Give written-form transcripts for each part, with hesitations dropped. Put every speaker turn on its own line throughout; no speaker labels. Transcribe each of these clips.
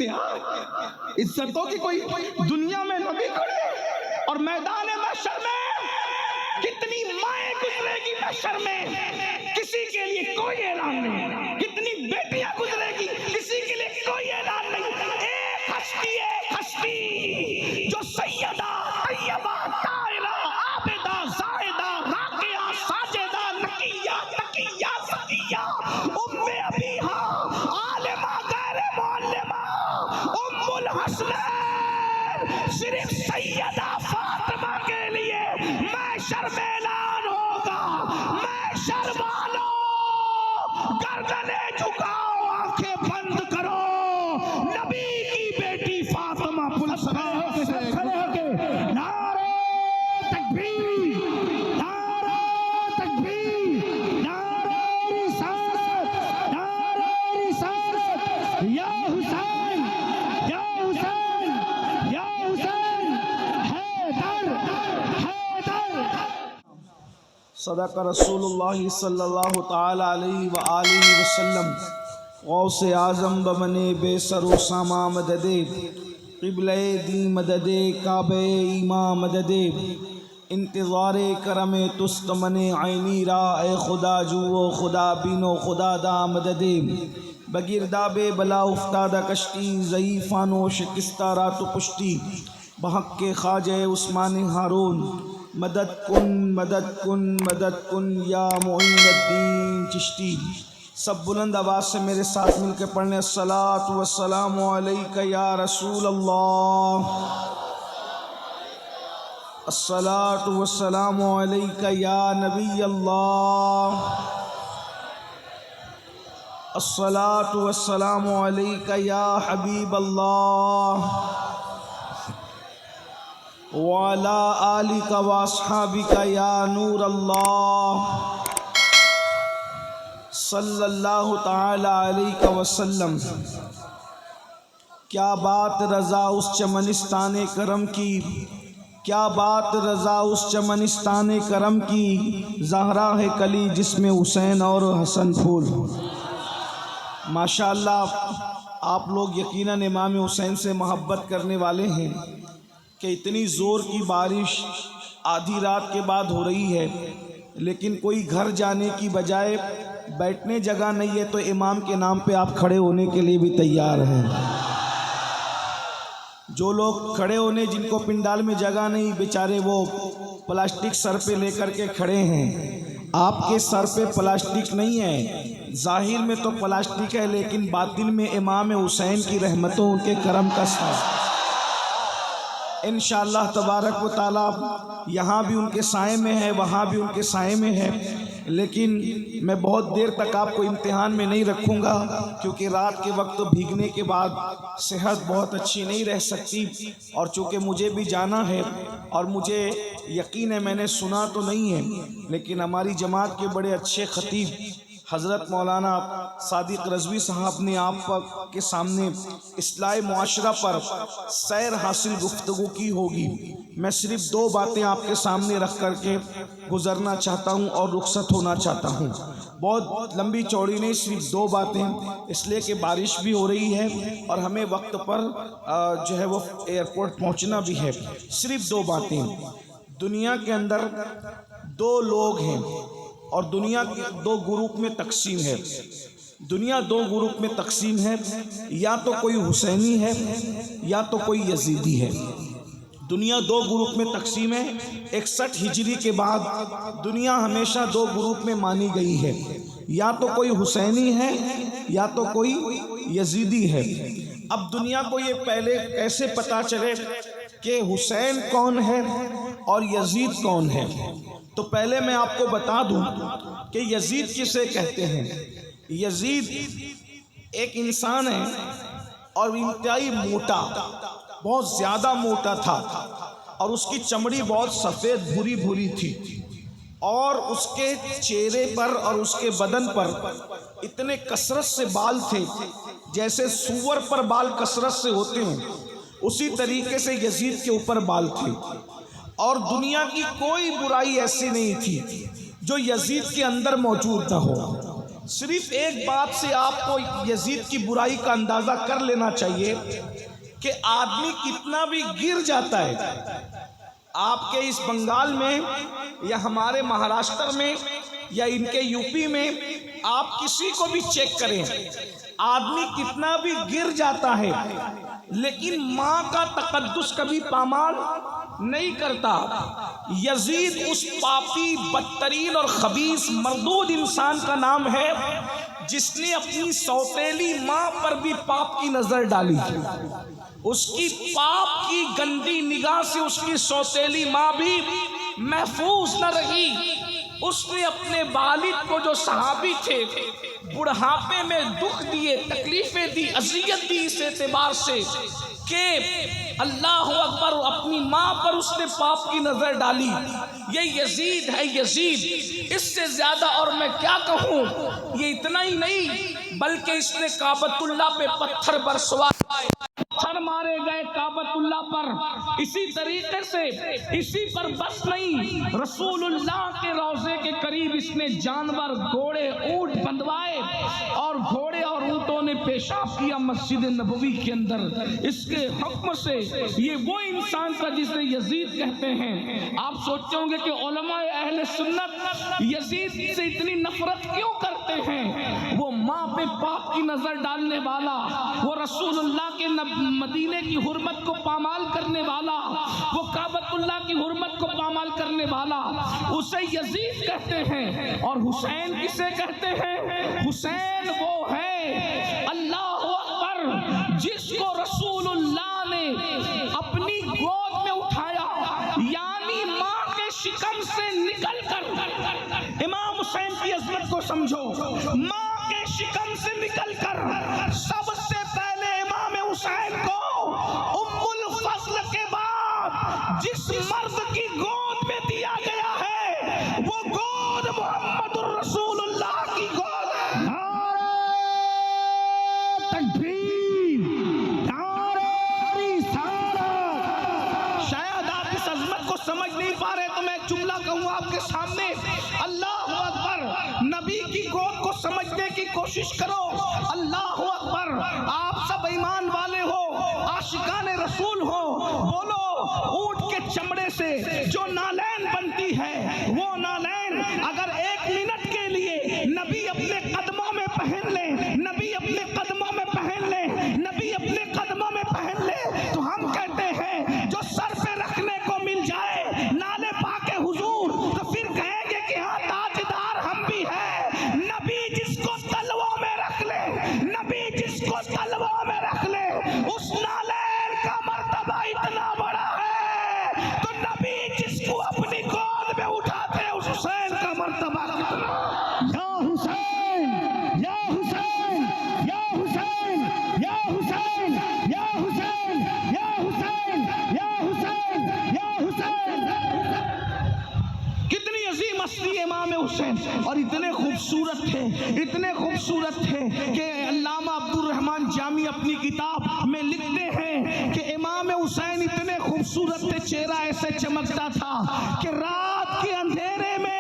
انتہا عزتوں کی کوئی دنیا میں نبی کھڑے اور میدان محشر میں کتنی مائیں گزرے گی محشر میں کسی کے لیے کوئی اعلان نہیں، کتنی بیٹیاں گزرے گی کسی کے لیے کوئی اعلان نہیں، ایک ہستی جو سیدہ طیبہ طاہرہ عابدہ زاہدہ راقیہ ساجدہ نقیہ تقیہ زکیہ ام ابیہا عالمہ غیر معلمہ ام الحسنین صرف سیدہ فاطمہ کے لیے محشر میں اعلان ہوگا، محشر والوں گردنیں جھکاؤ آنکھیں بند کرو، نبی کی بیٹی فاطمہ پلسرا سے کھڑے ہو کے نعرہ تکبیر، نعرہ تکبیر، نعرہ رسالت، نعرہ رسالت، یا حسین یا حسین یا حسین، حیدر حیدر۔ صدق رسول اللہ صلی اللہ تعالی علیہ وآلہ وسلم۔ غوث اعظم بمنے بے سر و ساما مددے، قبلہ دی مددے کعبہ ایماں مددے، انتظار کرم تست منے عینی را اے خدا جو خدا بینو خدا دا مددے، بگرداب بلا افتادہ کشتی ضعیفان و شکستہ رات و پشتی، بحق کے خواجہ عثمان ہارون مدد کن مدد کن مدد کن یا معین الدین چشتی۔ سب بلند آواز سے میرے ساتھ مل کے پڑھنے الصلاۃ والسلام علیک یا رسول اللہ، الصلاۃ والسلام علیک یا نبی اللہ، الصلاۃ والسلام علیک یا حبیب اللہ، وعلی آلک واصحابک یا نور اللہ، صلی اللہ تعالی علیہ وسلم۔ کیا بات رضا اس چمنستان کرم کی، کیا بات رضا اس چمنستان کرم کی، زہرا ہے کلی جس میں حسین اور حسن پھول۔ ماشاءاللہ آپ لوگ یقیناً امام حسین سے محبت کرنے والے ہیں کہ اتنی زور کی بارش آدھی رات کے بعد ہو رہی ہے، لیکن کوئی گھر جانے کی بجائے بیٹھنے جگہ نہیں ہے تو امام کے نام پہ آپ کھڑے ہونے کے لیے بھی تیار ہیں۔ جو لوگ کھڑے ہونے جن کو پنڈال میں جگہ نہیں، بیچارے وہ پلاسٹک سر پہ لے کر کے کھڑے ہیں۔ آپ کے سر پہ پلاسٹک نہیں ہے، ظاہر میں تو پلاسٹک ہے لیکن باطن میں امام حسین کی رحمتوں ان کے کرم کا ساتھ انشاءاللہ تبارک و تعالی یہاں بھی ان کے سائے میں ہے، وہاں بھی ان کے سائے میں ہے، لیکن میں بہت دیر تک آپ کو امتحان میں نہیں رکھوں گا کیونکہ رات کے وقت بھیگنے کے بعد صحت بہت اچھی نہیں رہ سکتی، اور چونکہ مجھے بھی جانا ہے اور مجھے یقین ہے میں نے سنا تو نہیں ہے لیکن ہماری جماعت کے بڑے اچھے خطیب حضرت مولانا صادق رضوی صاحب نے آپ کے سامنے اصلاح معاشرہ پر سیر حاصل گفتگو کی ہوگی۔ میں صرف دو باتیں آپ کے سامنے رکھ کر کے گزرنا چاہتا ہوں اور رخصت ہونا چاہتا ہوں، بہت لمبی چوڑی نہیں، صرف دو باتیں، اس لیے کہ بارش بھی ہو رہی ہے اور ہمیں وقت پر جو ہے وہ ایئرپورٹ پہنچنا بھی ہے۔ صرف دو باتیں۔ دنیا کے اندر دو لوگ ہیں اور دنیا کے دو گروپ میں تقسیم ہے، دنیا دو گروپ میں تقسیم ہے، یا تو کوئی حسینی ہے یا تو کوئی یزیدی ہے۔ دنیا دو گروپ میں تقسیم ہے۔ 61 ہجری کے بعد دنیا ہمیشہ دو گروپ میں مانی گئی ہے، یا تو کوئی حسینی ہے یا تو کوئی یزیدی ہے۔ اب دنیا کو یہ پہلے کیسے پتا چلے کہ حسین کون ہے اور یزید کون ہے؟ تو پہلے میں آپ کو بتا دوں کہ یزید کسے کہتے ہیں۔ یزید ایک انسان ہے اور انتہائی موٹا، بہت زیادہ موٹا تھا اور اس کی چمڑی بہت سفید بھوری بھوری تھی، اور اس کے چہرے پر اور اس کے بدن پر اتنے کثرت سے بال تھے، جیسے سور پر بال کثرت سے ہوتے ہیں اسی طریقے سے یزید کے اوپر بال تھے، اور دنیا کی کوئی برائی ایسی نہیں تھی جو یزید کے اندر موجود نہ ہو۔ صرف ایک بات سے آپ کو یزید کی برائی کا اندازہ کر لینا چاہیے کہ آدمی کتنا بھی گر جاتا ہے، آپ کے اس بنگال میں یا ہمارے مہاراشٹر میں یا ان کے یو پی میں آپ کسی کو بھی چیک کریں، آدمی کتنا بھی گر جاتا ہے لیکن ماں کا تقدس کبھی پامال نہیں کرتا۔ یزید اس پاپی بدترین اور خبیث مردود انسان کا نام ہے جس نے اپنی سوتیلی ماں پر بھی پاپ کی نظر ڈالی، اس کی پاپ کی گندی نگاہ سے اس کی سوتیلی ماں بھی محفوظ نہ رہی۔ اس نے اپنے والد کو جو صحابی تھے بڑھاپے میں دکھ دیے، تکلیفیں دی، اذیت دی اس اعتبار سے کہ اللہ اکبر، اپنی ماں پر اس نے پاپ کی نظر ڈالی۔ یہ یزید ہے، یزید، اس سے زیادہ اور میں کیا کہوں۔ یہ اتنا ہی نہیں بلکہ اس نے کعبۃ اللہ پہ پتھر برسوائے، پتھر مارے گئے کعبۃ اللہ پر۔ اسی طریقے سے اسی پر بس نہیں، رسول اللہ کے روضے کے قریب اس نے جانور، گھوڑے، اونٹ بندھوائے اور گھوڑے اور اونٹوں نے پیشاب کیا مسجد نبوی کے اندر۔ اس کے حکم سے یہ وہ انسان تھا جسے یزید کہتے ہیں۔ آپ سوچتے ہوں گے کہ علماء اہل سنت یزید سے اتنی نفرت کیوں کرتے ہیں؟ وہ ماں پہ پاپ کی نظر ڈالنے والا، وہ رسول اللہ کے مدینے کی حرمت کو پامال کرنے والا، وہ کعبۃ اللہ کی حرمت کو پامال کرنے والا، اسے یزید کہتے ہیں۔ اور حسین کسے کہتے ہیں؟ حسین وہ ہے، اللہ اکبر، جس کو رسول اللہ نے اپنی گود میں اٹھایا، یعنی ماں کے شکم سے نکل کر۔ امام حسین کی عظمت کو سمجھو، ماں کے شکم سے نکل کر سب سے پہلے امام حسین کو ام الفضل کے بعد جس مرد کی گود میں دیا گیا ہے وہ گود محمد الرسول اللہ کی گود ہے۔ تکبیر، نعرہ رسالت۔ شاید آپ اس عظمت کو سمجھ نہیں پا رہے تو میں ایک جملہ کہوں آپ کے سامنے، اللہ اکبر۔ نبی کی گود کو سمجھنے کی کوشش کرو، اللہ اکبر۔ آپ سب ایمان والے ہو، عاشقان رسول ہو، بولو اونٹ کے چمڑے سے جو نالین بنتی ہے، وہ نالین اگر ایک منٹ کے لیے نبی اپنے قدموں میں پہن لے، نبی اپنے قدموں میں پہن لے، نبی اپنے قدموں میں پہن لے، تو ہم کہتے ہیں جو سر پہ رکھنے کو مل جائے نالے پاک حضور تو پھر کہیں گے کہ ہاں تاجدار ہم بھی ہیں۔ نبی جس کو تلووں میں رکھ لے، نبی جس کو تلووں میں رکھ لے، اس نالین کا مرتبہ اتنا بڑا ہے، تو نبی جس کو اپنی گود میں اٹھاتے اس حسین کا مرتبہ کتنا۔ یا حسین، یا حسین، یا حسین، یا حسین، یا حسین، یا حسین، یا حسین، یا حسین۔ کتنی عظیم ہستی امام حسین، اور اتنے خوبصورت تھے، اتنے خوبصورت تھے کہ علامہ عبد الرحمن جامی اپنی کتاب میں لکھتے ہیں کہ امام حسین اتنے خوبصورت تھے، چہرہ ایسے چمکتا تھا کہ رات کے اندھیرے میں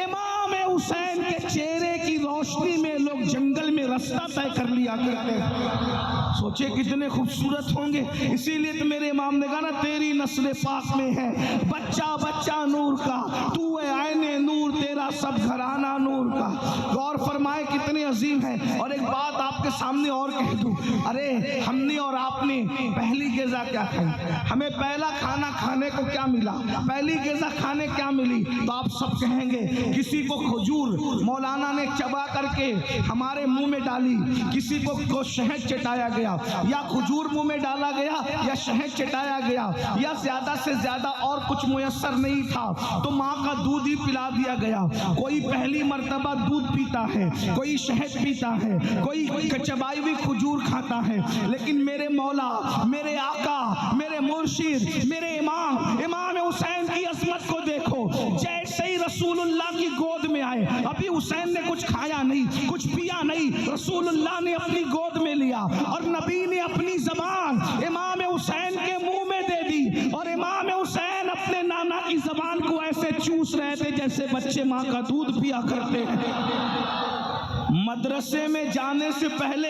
امام حسین کے چہرے کی روشنی میں لوگ جنگل میں رستہ طے کر لیا کرتے ہیں۔ سوچے کتنے خوبصورت ہوں گے۔ اسی لیے تو میرے امام نے کہا نا، تیری نسل پاک میں ہے بچہ بچہ نور کا، تو ہے عین نور، تیرا سب گھرانہ نور کا۔ غور فرمائے کتنے عظیم ہیں۔ اور ایک بات آپ کے سامنے اور کہہ دوں، ارے ہم نے اور آپ نے پہلی غذا کیا کھائی؟ ہمیں پہلا کھانا کھانے کو کیا ملا؟ پہلی غذا کھانے کیا ملی؟ تو آپ سب کہیں گے کسی کو کھجور مولانا نے چبا کر کے ہمارے منہ میں ڈالی، کسی کو شہد چٹایا گیا، یا کھجور منہ میں ڈالا گیا، یا شہد چٹایا گیا، یا زیادہ سے زیادہ اور کچھ میسر نہیں تھا تو ماں کا دودھ ہی پلا دیا گیا۔ کوئی پہلی مرتبہ دودھ پیتا ہے، کوئی شہد پیتا ہے، کوئی چبائی ہوئی کھجور کھاتا ہے، لیکن میرے مولا، میرے آقا، میرے مرشد، میرے امام حسین کی عظمت کو دیکھو۔ جیسے ہی رسول اللہ کی گود میں آئے، ابھی حسین نے کچھ کھایا نہیں، کچھ پیا نہیں، رسول اللہ نے اپنی گود میں لیا اور نبی نے اپنی زبان امام حسین کے منہ میں دے دی، اور امام حسین اپنے نانا کی زبان کو ایسے چوس رہے تھے جیسے بچے ماں کا دودھ پیا کرتے ہیں۔ مدرسے میں جانے سے پہلے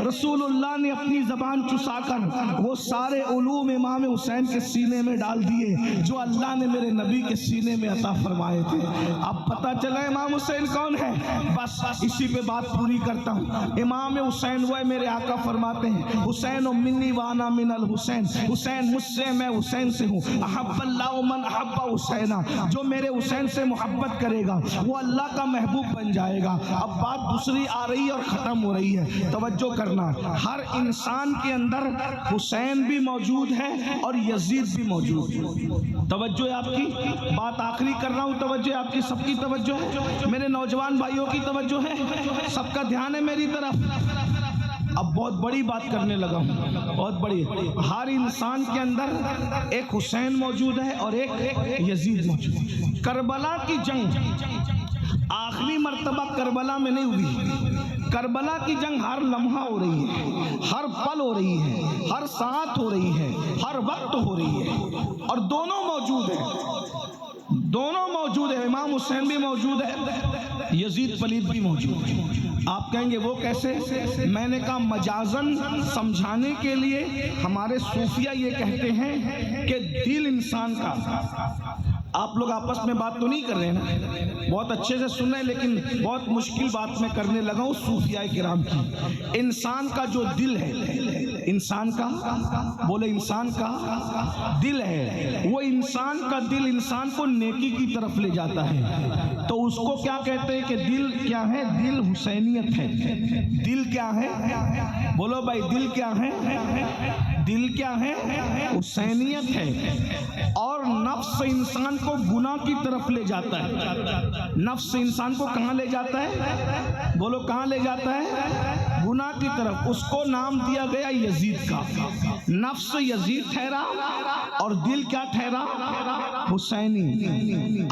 رسول اللہ نے اپنی زبان چسا کر وہ سارے علوم امام حسین کے سینے میں ڈال دیے جو اللہ نے میرے نبی کے سینے میں عطا فرمائے تھے۔ اب پتہ چلا امام حسین کون ہے، بس اسی پہ بات پوری کرتا ہوں۔ امام حسین وہ میرے آقا فرماتے ہیں حسین منی وانا من الحسین، حسین مجھ سے میں حسین سے ہوں۔ احب اللہ من احب حسینا، جو میرے حسین سے محبت کرے گا وہ اللہ کا محبوب بن جائے گا۔ اب بات دوسری آ رہی ہے اور ختم ہو رہی ہے، توجہ کرنا۔ ہر انسان کے اندر حسین بھی موجود ہے اور یزید بھی موجود ہے۔ توجہ ہے آپ کی، بات آخری کر رہا ہوں، توجہ ہے آپ کی، سب کی توجہ ہے، میرے نوجوان بھائیوں کی توجہ ہے، سب کا دھیان ہے میری طرف۔ اب بہت بڑی بات کرنے لگا ہوں، بہت بڑی۔ ہر انسان کے اندر ایک حسین موجود ہے اور ایک یزید موجود ہے۔ کربلا کی جنگ آخری مرتبہ کربلا میں نہیں ہوئی، کربلا کی جنگ ہر لمحہ ہو رہی ہے، ہر پل ہو رہی ہے، ہر ساعت ہو رہی ہے، ہر وقت ہو رہی ہے، اور دونوں موجود ہیں، دونوں موجود ہیں۔ امام حسین بھی موجود ہے، یزید پلید بھی موجود ہے۔ آپ کہیں گے وہ کیسے؟ میں نے کہا مجازن سمجھانے کے لیے ہمارے صوفیہ یہ کہتے ہیں کہ دل انسان کا، آپ لوگ آپس میں بات تو نہیں کر رہے نا، بہت اچھے سے سن رہے ہیں، لیکن بہت مشکل بات میں کرنے لگا ہوں صوفیاء کرام کی۔ انسان کا جو دل ہے، انسان کا، بولے انسان کا دل ہے، وہ انسان کا دل انسان کو نیکی کی طرف لے جاتا ہے۔ تو اس کو کیا کہتے ہیں کہ دل کیا ہے؟ دل حسینیت ہے۔ دل کیا ہے؟ بولو بھائی، دل کیا ہے؟ دل کیا ہے؟ حسینیت ہے۔ اور نفس انسان کو گناہ کی طرف لے جاتا ہے۔ نفس انسان کو کہاں لے جاتا ہے؟ بولو کہاں لے جاتا ہے؟ گناہ کی طرف۔ اس کو نام دیا گیا یزید کا۔ نفس یزید ٹھہرا اور دل کیا ٹھہرا؟ حسینی۔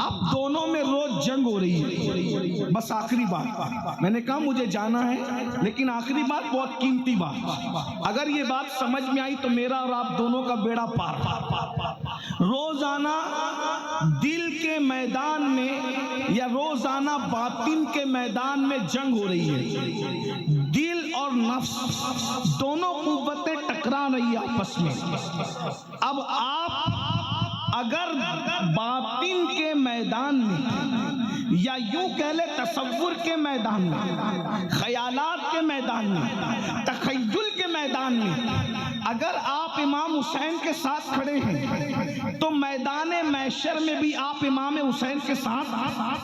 اب دونوں میں روز جنگ ہو رہی ہے۔ بس آخری بات، میں نے کہا مجھے جانا ہے، لیکن آخری بات بہت قیمتی بات، اگر یہ بات سمجھ میں آئی تو میرا اور آپ دونوں کا بیڑا پار۔ روزانہ دل کے میدان میں یا روزانہ باطن کے میدان میں جنگ ہو رہی ہے۔ دل اور نفس دونوں قوتیں ٹکرا رہی ہیں آپس میں۔ اب آپ اگر باطن کے میدان میں یا یوں کہہ لے تصور کے میدان میں، خیالات کے میدان میں، تخیل کے میدان میں اگر آپ امام حسین کے ساتھ کھڑے ہیں تو میدان محشر میں بھی آپ امام حسین کے ساتھ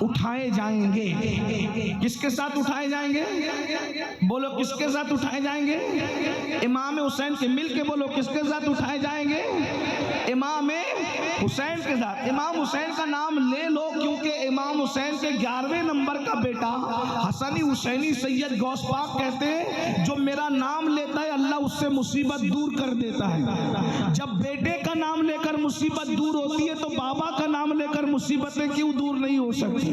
اٹھائے جائیں گے۔ کس کے ساتھ اٹھائے جائیں گے؟ بولو کس کے ساتھ اٹھائے جائیں گے؟ امام حسین کے، مل کے بولو کس کے ساتھ اٹھائے جائیں گے؟ امام حسین کے ساتھ۔ امام حسین کا نام لے لو، کیونکہ امام حسین کے 11ویں نمبر کا بیٹا حسنی حسینی سید غوث پاک کہتے ہیں جو میرا نام لیتا ہے اللہ اس سے مصیبت دور کر دیتا ہے۔ جب بیٹے کا نام لے کر مصیبت دور ہوتی ہے تو بابا کا نام لے کر مصیبتیں کیوں دور نہیں ہو سکتی؟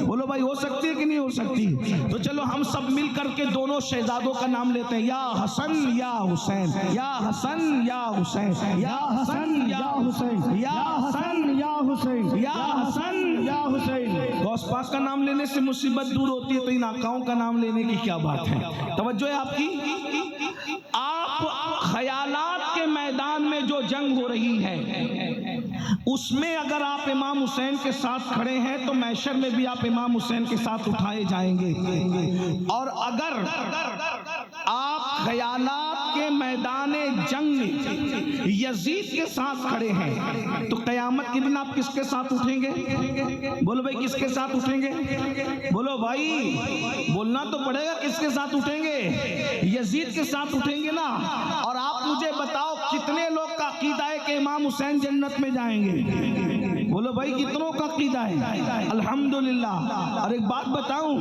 بولو بھائی، ہو سکتی ہے کہ نہیں ہو سکتی؟ تو چلو ہم سب مل کر کے دونوں شہزادوں کا نام لیتے ہیں، یا حسن یا حسین، یا حسن یا حسین، یا حسن یا حسین، یا حسن یا حسین، یا حسن یا حسین۔ غوث پاک کا نام لینے سے مصیبت دور ہوتی ہے تو ان آقاؤں کا نام لینے کی کیا بات ہے؟ توجہ ہے آپ کی؟ آپ خیالات کے میدان میں جو جنگ ہو رہی ہے اس میں اگر آپ امام حسین کے ساتھ کھڑے ہیں تو محشر میں بھی آپ امام حسین کے ساتھ اٹھائے جائیں گے، اور اگر آپ خیالات کے میدان جنگ میں یزید کے ساتھ کھڑے ہیں تو قیامت کے دن آپ کس کے ساتھ اٹھیں گے؟ بولو بھائی کس کے ساتھ اٹھیں گے؟ بولو بھائی، بولنا تو پڑے گا، کس کے ساتھ اٹھیں گے؟ یزید کے ساتھ اٹھیں گے نا۔ اور آپ مجھے بتاؤ کتنے لوگ کا عقیدہ ہے کہ امام حسین جنت میں جائیں گے؟ بولو بھائی کتنوں کا عقیدہ ہے؟ الحمدللہ۔ اور ایک بات بتاؤں،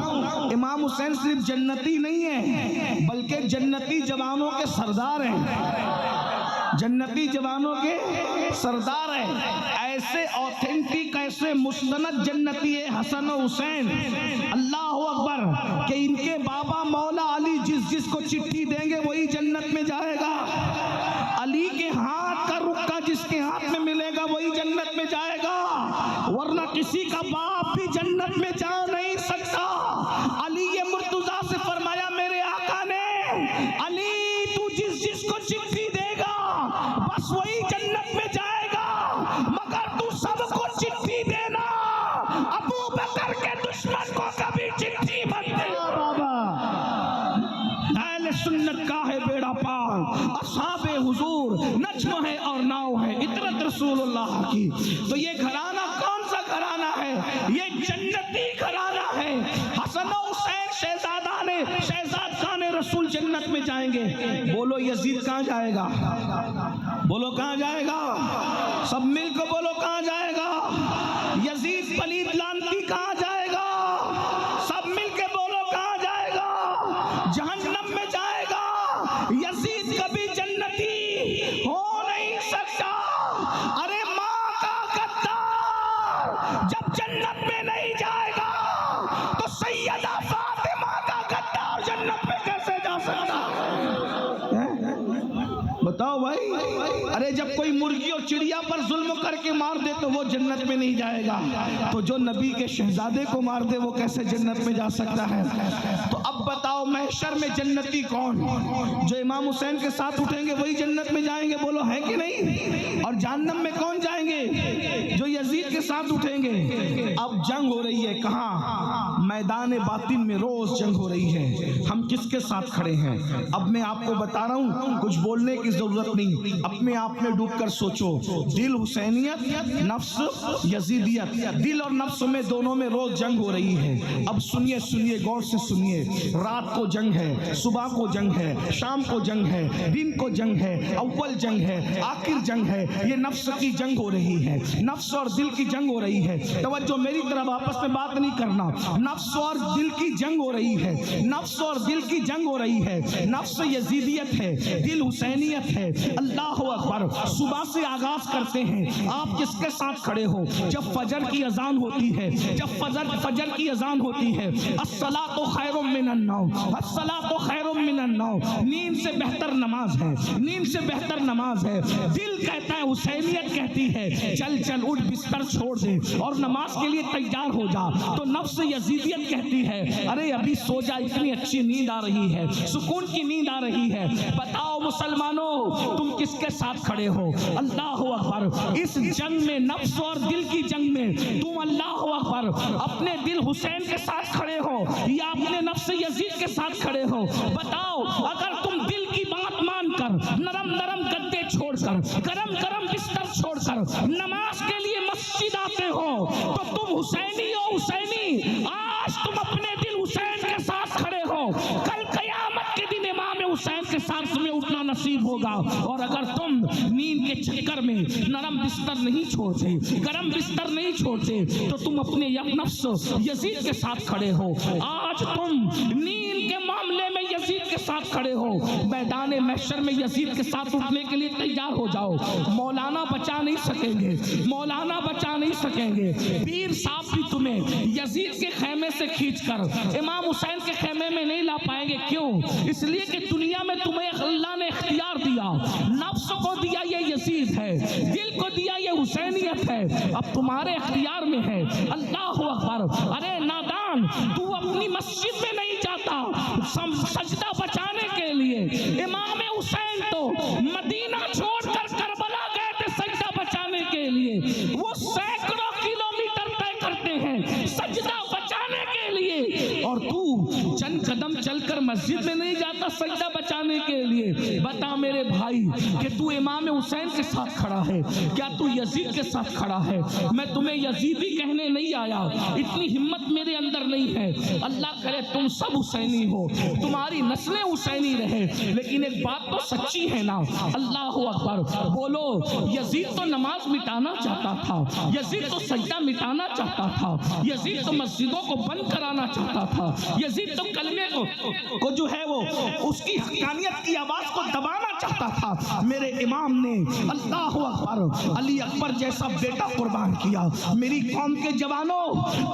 امام حسین صرف جنتی نہیں ہے بلکہ جنتی جوانوں کے سردار ہیں، جنتی جوانوں کے سردار ہیں۔ ایسے اوتھینٹک، ایسے مستند جنتی ہے حسن و حسین، اللہ اکبر، کہ ان کے بابا مولا علی جس کو چٹھی دیں گے وہی جنت میں جائے گا۔ علی کے ہاتھ کا رکا جس کے ہاتھ میں ملے گا وہی جنت میں جائے گا، ورنہ کسی کا باپ بھی جنت میں جا نہیں سکتا۔ علی مرتضیٰ سے اصحاب حضور نجم ہے اور ناؤ ہے اطرت رسول اللہ کی. تو یہ گھرانہ کون سا گھرانہ ہے؟ یہ جنتی گھرانہ ہے. حسن و حسین شہزادگان رسول جنت میں جائیں گے. بولو یزید کہاں جائے گا؟ بولو کہاں جائے گا؟ سب مل کو بولو کہاں جائے گا؟ یزید پلید لعنتی کہاں جائے گا؟ سب مل کے بولو کہاں جائے گا؟ جہنم میں جائے گا. یزید کبھی جنتی ہو نہیں سکتا. ارے ماں کا غدار جب جنت میں نہیں جائے گا تو سیدہ فاطمہ کا غدار جنت میں کیسے جا سکتا؟ بتاؤ بھائی. ارے جب کوئی مرغی اور چڑیا پر ظلم کر کے مار دے تو وہ جنت میں نہیں جائے گا, تو جو نبی کے شہزادے کو مار دے وہ کیسے جنت میں جا سکتا ہے؟ تو اب بتاؤ محشر میں جنتی کون؟ جو امام حسین کے ساتھ اٹھیں گے وہی جنت میں جائیں گے. بولو ہے کہ نہیں؟ اور جہنم میں کون جائیں گے؟ جو یزید کے ساتھ اٹھیں گے. اب جنگ ہو رہی ہے کہاں؟ میدان باطن میں روز جنگ ہو رہی ہے. ہم کس کے ساتھ کھڑے ہیں؟ اب میں آپ کو بتا رہا ہوں, کچھ بولنے کی ضرورت نہیں, اپنے آپ میں ڈوب کر سوچو. دل حسینیت, نفس یزیدیت, دل اور نفس میں دونوں میں روز جنگ ہو رہی ہے. اب سنیے سنیے غور سے سنیے. رات کو جنگ ہے, صبح کو جنگ ہے, شام کو جنگ ہے, دن کو جنگ ہے, اول جنگ ہے, آخر جنگ ہے. یہ نفس کی جنگ ہو رہی ہے, نفس اور دل کی جنگ ہو رہی ہے. توجہ میری طرف, آپس میں بات نہیں کرنا. نفس اور دل کی جنگ ہو رہی ہے, نفس اور دل کی جنگ ہو رہی ہے. نفس یزیدیت ہے, دل حسینیت ہے. اللہ اکبر. صبح سے آغاز کرتے ہیں. آپ کس کے ساتھ کھڑے ہو؟ جب فجر کی اذان ہوتی ہے, جب فجر کی اذان ہوتی ہے, الصلاۃ خیر من النوم, الصلاۃ خیر من النوم, نیند سے بہتر نماز ہے, نیند سے بہتر نماز ہے. دل کہتا ہے, حسینیت کہتی ہے چل چل اٹھ بستر چھوڑ دے اور نماز کے لیے تیار ہو جا. تو نفس یزیدیت کہتی ہے ارے ابھی سو جا, اتنی اچھی نیند آ رہی ہے, سکون کی نیند آ رہی ہے. بتاؤ مسلمانوں تم کس کے ساتھ کھڑے ہو؟ اللہ اکبر. اس جنگ میں, نفس اور دل کی جنگ میں, تم اللہ اکبر اپنے دل حسین کے ساتھ کھڑے ہو یا اپنے نفس یزید کے ساتھ کھڑے ہو؟ بتاؤ. اگر تم دل کی بات مان کر, نرم نرم گدے چھوڑ کر, گرم گرم بستر چھوڑ کر نماز کے لیے مسجد آتے ہو تو تم حسینی ہو. حسینی, آج تم اپنے دل حسین کے ساتھ کھڑے ہو, کل قیامت کے دن امام حسین کے ساتھ تمہیں اٹھنا نصیب ہوگا. اور اگر تم نیند کے چکر میں نرم بستر نہیں چھوڑتے, گرم بستر نہیں چھوڑتے, تو تم اپنے نفس یزید کے ساتھ کھڑے ہو. آج تم نیند کے معاملے میں یزید کے ساتھ کھڑے ہو. میدان محشر میں یزید کے ساتھ اٹھنے کے لیے تیار ہو جاؤ. مولانا بچا نہیں سکیں گے, مولانا بچا نہیں سکیں گے. پیر صاحب بھی تمہیں یزید کے خیمے سے کھینچ کر امام حسین کے خیمے میں نہیں لا پائیں گے. کیوں؟ اس لیے کہ دنیا میں تمہیں اللہ نے اختیار دیا. نفس کو دیا یہ یزید ہے, دل کو دیا یہ حسینیت ہے, اب تمہارے اختیار میں ہے. اللہ اکبر. ارے نادان, تو اپنی مسجد میں نہیں جاتا سجدہ بچانے کے لیے. امام حسین تو مدینہ چھوڑ کر کربلا گئے تھے سجدہ بچانے کے لیے. وہ سینکڑوں کلومیٹر طے کرتے ہیں سجدہ بچانے کے لیے, اور تو چند قدم چل کر مسجد میں نہیں جاتا سجدہ بچانے کے لیے. بتا میرے بھائی کہ تو امام حسین کے ساتھ کھڑا ہے, کیا تو یزید کے ساتھ کھڑا ہے؟ میں تمہیں یزیدی کہنے نہیں آیا, اتنی ہمت میرے اندر نہیں ہے. اللہ کرے تم سب حسینی ہو, تمہاری نسلیں حسینی رہے, لیکن ایک بات تو سچی ہے نا. اللہ اکبر. بولو, یزید تو نماز مٹانا چاہتا تھا, یزید تو سجدہ مٹانا چاہتا تھا, یزید تو مسجدوں کو بند کرانا چاہتا تھا, یزید تو کلمے کو جو ہے وہ اس کی حقانیت کی آواز کو دبانا چاہتا تھا. میرے امام نے اللہ اکبر علی اکبر جیسا بیٹا قربان کیا. میری قوم کے جوانوں,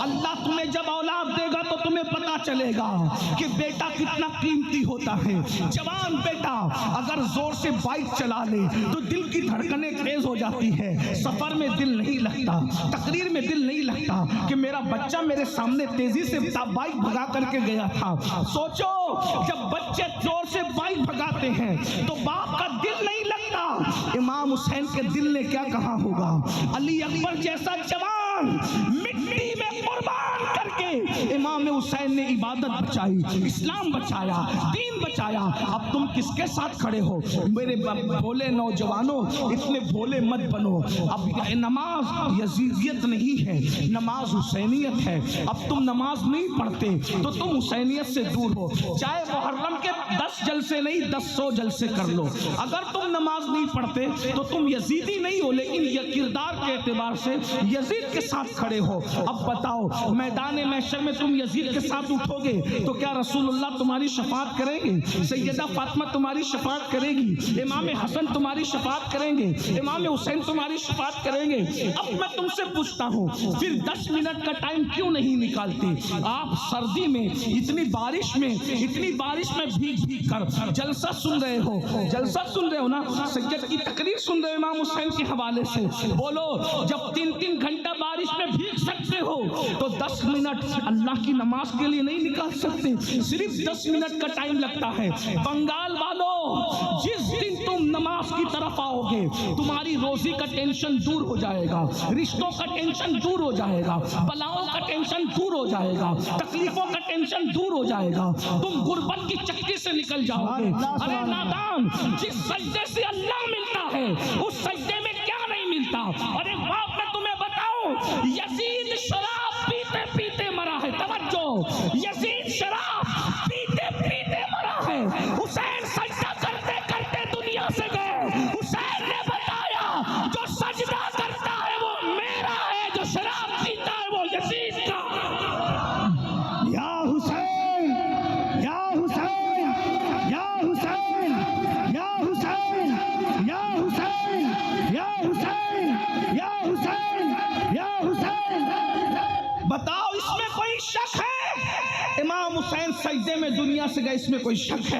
اللہ تمہیں جب اولاد دے گا تو تمہیں پتا چلے گا کہ بیٹا کتنا قیمتی ہوتا ہے. جوان بیٹا اگر زور سے بائک چلا لے تو دل کی دھڑکنیں تیز ہو جاتی ہے, سفر میں دل نہیں لگتا, تقریر میں دل نہیں لگتا کہ میرا بچہ میرے سامنے تیزی سے بائک بھگا کر کے گیا تھا. سوچو, جب بچے زور سے بائک بھگاتے ہیں تو باپ کا دل نہیں لگتا. امام حسین کے دل نے کیا کہا ہوگا؟ علی اکبر جیسا جوان مٹی میں قربان کر کے امام حسین نے عبادت بچائی، اسلام بچایا، دین بچایا، اب تم کس کے ساتھ کھڑے ہو؟ میرے بھولے نوجوانوں اتنے بھولے مت بنو، اب نماز یزیدیت نہیں ہے، نماز حسینیت ہے۔ اب تم نماز نہیں پڑھتے تو تم حسینیت سے دور ہو، چاہے محرم کے 10 جلسے نہیں 100 جلسے کر لو، اگر تم نماز نہیں پڑھتے تو تم یزیدی نہیں ہو، لیکن یہ کردار کے اعتبار سے یزید کے ساتھ کھڑے ہو۔ اب بتاؤ میدان محشر میں تم یزید کے ساتھ اٹھو گے تو کیا رسول اللہ تمہاری شفاعت کریں گے؟ سیدہ فاطمہ تمہاری شفاعت کرے گی؟ امام حسن تمہاری شفاعت کریں گے؟ امام حسین تمہاری شفاعت کریں گے؟ اب میں تم سے پوچھتا ہوں پھر 10 منٹ کا ٹائم کیوں نہیں نکالتے؟ آپ سردی میں اتنی بارش میں بھیگ بھیگ کر جلسہ سن رہے ہو، جلسہ سن رہے ہو نا، سید کی تقریر سن رہے ہو امام حسین کے حوالے سے، بولو جب 3 گھنٹہ بارش میں بھیگ سکتے ہو تو 10 منٹ اللہ کی نماز کے لیے نہیں نکال سکتے؟ صرف 10 منٹ کا ٹائم لگتا ہے۔ بنگال والوں جس دن تم نماز کی طرف آؤ گے تمہاری روزی کا ٹینشن دور ہو جائے گا، رشتوں کا ٹینشن دور ہو جائے گا، بلاؤں کا ٹینشن دور ہو جائے گا، تکلیفوں کا ٹینشن دور ہو جائے گا، تم غربت کی چکی سے نکل جاؤ گے۔ ارے نادان، جس سجدے سے اللہ ملتا ہے اس سجدے میں کیا نہیں ملتا؟ اور ایک بات میں تمہیں بتاؤں، یزید شراب پیتے پیتے مرا ہے، توجہ، یزید شراب پیتے پیتے مرا ہے، حسین سجدہ کرتے کرتے دنیا سے گئے، حسین نے بتایا جو سجدہ کرتا ہے وہ میرا ہے، جو شراب پیتا ہے وہ یزید کا۔ یا حسین یا حسین یا حسین یا حسین یا حسین یا حسین یا حسین یا حسین، بتاؤ اس میں کوئی شک ہے؟ امام حسین سجدے میں دنیا سے گئے، اس میں کوئی شک ہے؟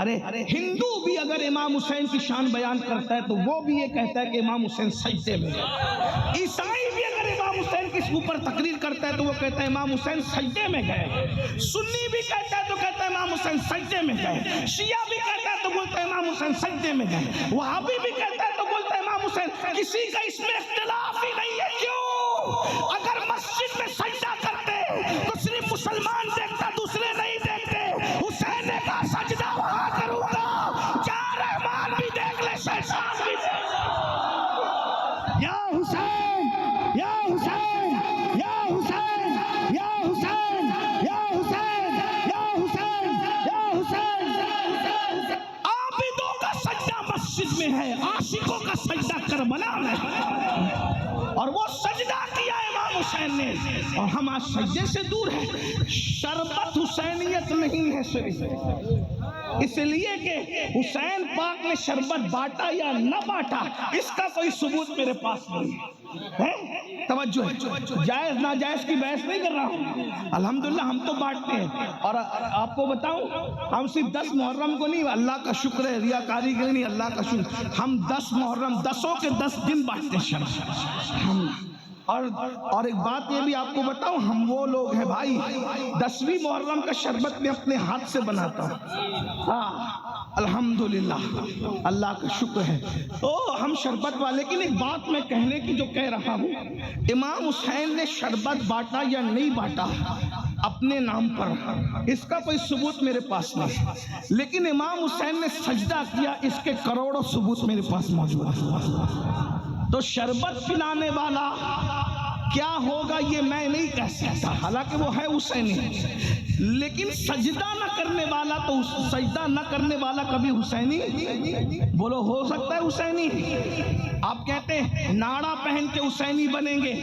ارے ہندو بھی اگر امام حسین کی شان بیان کرتا ہے تو وہ بھی یہ کہتا ہے کہ امام حسین سجدے میں گئے، عیسائی بھی اگر امام حسین کے اوپر تقریر کرتا ہے تو وہ کہتا ہے امام حسین سجدے میں گئے، سنی بھی کہتا ہے تو کہتا ہے امام حسین سجدے میں گئے، شیعہ بھی کہتا ہے تو بولتا ہے امام حسین سجدے میں گئے، وہابی بھی کہتا ہے تو بولتا ہے امام حسین، کسی کا اس میں اختلاف ہی نہیں ہے۔ کیوں؟ اگر مسجد میں سجدہ کرتے تو صرف مسلمان دیکھتا، دوسرے نہیں دیکھتے۔ حسین نے کہا سجدہ وہاں کروں گا جہاں رحمان بھی دیکھ لے، شیطان بھی دیکھ لے۔ یا حسین یا حسین یا حسین یا حسین یا حسین یا حسین یا حسین، عابدوں کا سجدہ مسجد میں ہے، عاشقوں کا سجدہ کربلا میں ہے، اور وہ سجدہ کیا امام حسین نے، اور ہم آج سجدے سے دور ہیں۔ شربت حسینیت نہیں ہے صرف اس لیے کہ حسین پاک نے شربت بانٹا یا نہ بانٹا اس کا کوئی ثبوت میرے پاس نہیں ہے۔ توجہ ہے، جائز ناجائز کی بحث نہیں کر رہا ہوں، الحمدللہ ہم تو بانٹتے ہیں، اور آپ کو بتاؤں ہم صرف 10 محرم کو نہیں، اللہ کا شکر ہے، ریاکاری کے لیے نہیں، اللہ کا شکر، ہم 10 محرم 10 کے 10 دن بانٹتے ہیں شربت۔ اور ایک بات یہ بھی آپ کو بتاؤں، ہم وہ لوگ ہیں بھائی 10ویں محرم کا شربت میں اپنے ہاتھ سے بناتا ہوں، ہاں الحمدللہ، اللہ کا شکر ہے، ہم شربت والے۔ لیکن ایک بات میں کہنے کی جو کہہ رہا ہوں، امام حسین نے شربت بانٹا یا نہیں بانٹا اپنے نام پر، اس کا کوئی ثبوت میرے پاس نہیں، لیکن امام حسین نے سجدہ کیا اس کے کروڑوں ثبوت میرے پاس موجود ہیں۔ تو شربت پلانے والا کیا ہوگا یہ میں نہیں کہہ سکتا، حالانکہ وہ ہے حسینی، لیکن سجدہ نہ کرنے والا تو سجدہ نہ کرنے والا کبھی حسینی بولو ہو سکتا ہے حسینی؟ آپ کہتے ہیں ناڑا پہن کے حسینی بنیں گے،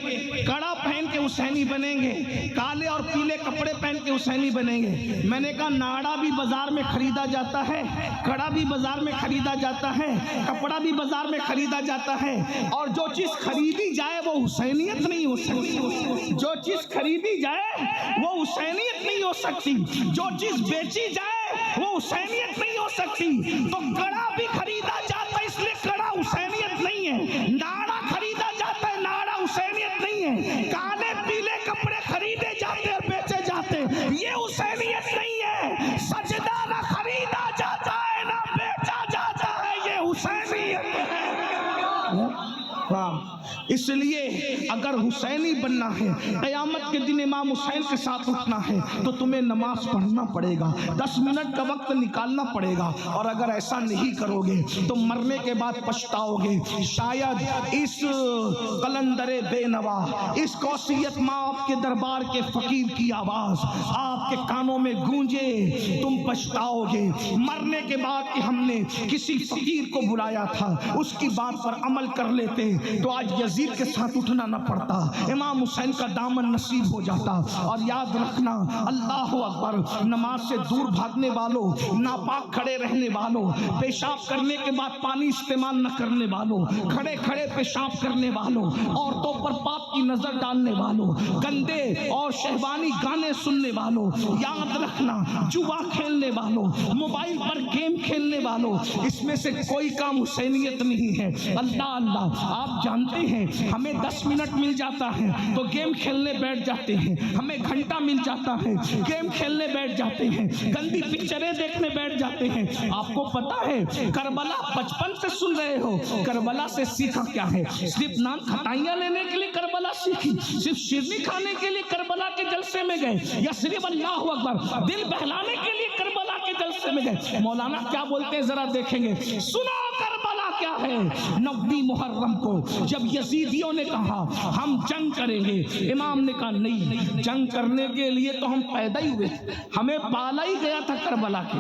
کڑا پہن کے حسینی بنیں گے، کالے اور پیلے کپڑے پہن کے حسینی بنیں گے۔ میں نے کہا ناڑا بھی بازار میں خریدا جاتا ہے، کڑا بھی بازار میں خریدا جاتا ہے، کپڑا بھی بازار میں خریدا جاتا ہے، اور جو چیز خریدی جائے وہ حسینیت نہیں ہو سکتی، جو چیز خریدی جائے وہ حسینیت نہیں ہو سکتی، جو چیز بیچی جائے وہ حسینیت نہیں ہو سکتی۔ تو کڑا بھی خریدا جاتا ہے اس لیے کڑا حسینیت نہیں ہے، ناڑا خریدا جاتا ہے ناڑا حسینیت نہیں ہے، کالے پیلے کپڑے خریدے جاتے اور بیچے جاتے یہ حسینیت نہیں ہے، سجدہ نہ خریدا جاتا ہے نہ بیچا جاتا ہے، یہ حسینیت ہے۔ اس لیے اگر حسینی بننا ہے، قیامت کے دن امام حسین کے ساتھ اٹھنا ہے تو تمہیں نماز پڑھنا پڑے گا، 10 منٹ کا وقت نکالنا پڑے گا، اور اگر ایسا نہیں کرو گے تو مرنے کے بعد پچھتاؤ گے۔ شاید اس قلندر بے نوا، اس قوسیت مآب کے دربار کے فقیر کی آواز آپ کے کانوں میں گونجے، تم پچھتاؤ گے۔ مرنے کے بعد کہ ہم نے کسی فقیر کو بلایا تھا، اس کی بات پر عمل کر لیتے تو آج یزید کے ساتھ اٹھنا نہ پڑتا، امام حسین کا دامن نصیب ہو جاتا۔ اور یاد رکھنا، اللہ اکبر، نماز سے دور بھاگنے والوں، ناپاک کھڑے رہنے والوں، پیشاب کرنے کے بعد پانی استعمال نہ کرنے والوں، کھڑے کھڑے پیشاب کرنے والوں، عورتوں پر پاپ کی نظر ڈالنے والوں، گندے اور شہوانی گانے سننے والوں، یاد رکھنا، جوا کھیلنے والوں، موبائل پر گیم کھیلنے والوں، اس میں سے کوئی کام حسینیت نہیں ہے۔ اللہ اللہ، آپ جانتے ہیں ہمیں 10 منٹ مل جاتا ہے تو گیم کھیلنے بیٹھ جاتے ہیں، ہمیں گھنٹہ مل جاتا ہے گیم کھیلنے بیٹھ جاتے ہیں، گندی پکچریں دیکھنے بیٹھ جاتے ہیں۔ آپ کو پتا ہے کربلا بچپن سے سن رہے ہو، کربلا سے سیکھا کیا ہے؟ صرف نان کھٹائیاں لینے کے لیے کربلا سیکھی؟ صرف شیرنی کھانے کے لیے کربلا کے جلسے میں گئے؟ یا صرف اللہ اکبر دل بہلانے کے لیے کربلا کے جلسے میں گئے؟ مولانا کیا بولتے ہیں ذرا دیکھیں گے، سنا کربلا کیا ہے۔ 9 محرم کو جب یزیدیوں نے کہا ہم جنگ کریں گے، امام نے کہا نہیں، جنگ کرنے کے لیے تو ہم پیدا ہی ہوئے تھے، ہمیں پالا ہی گیا تھا کربلا کے،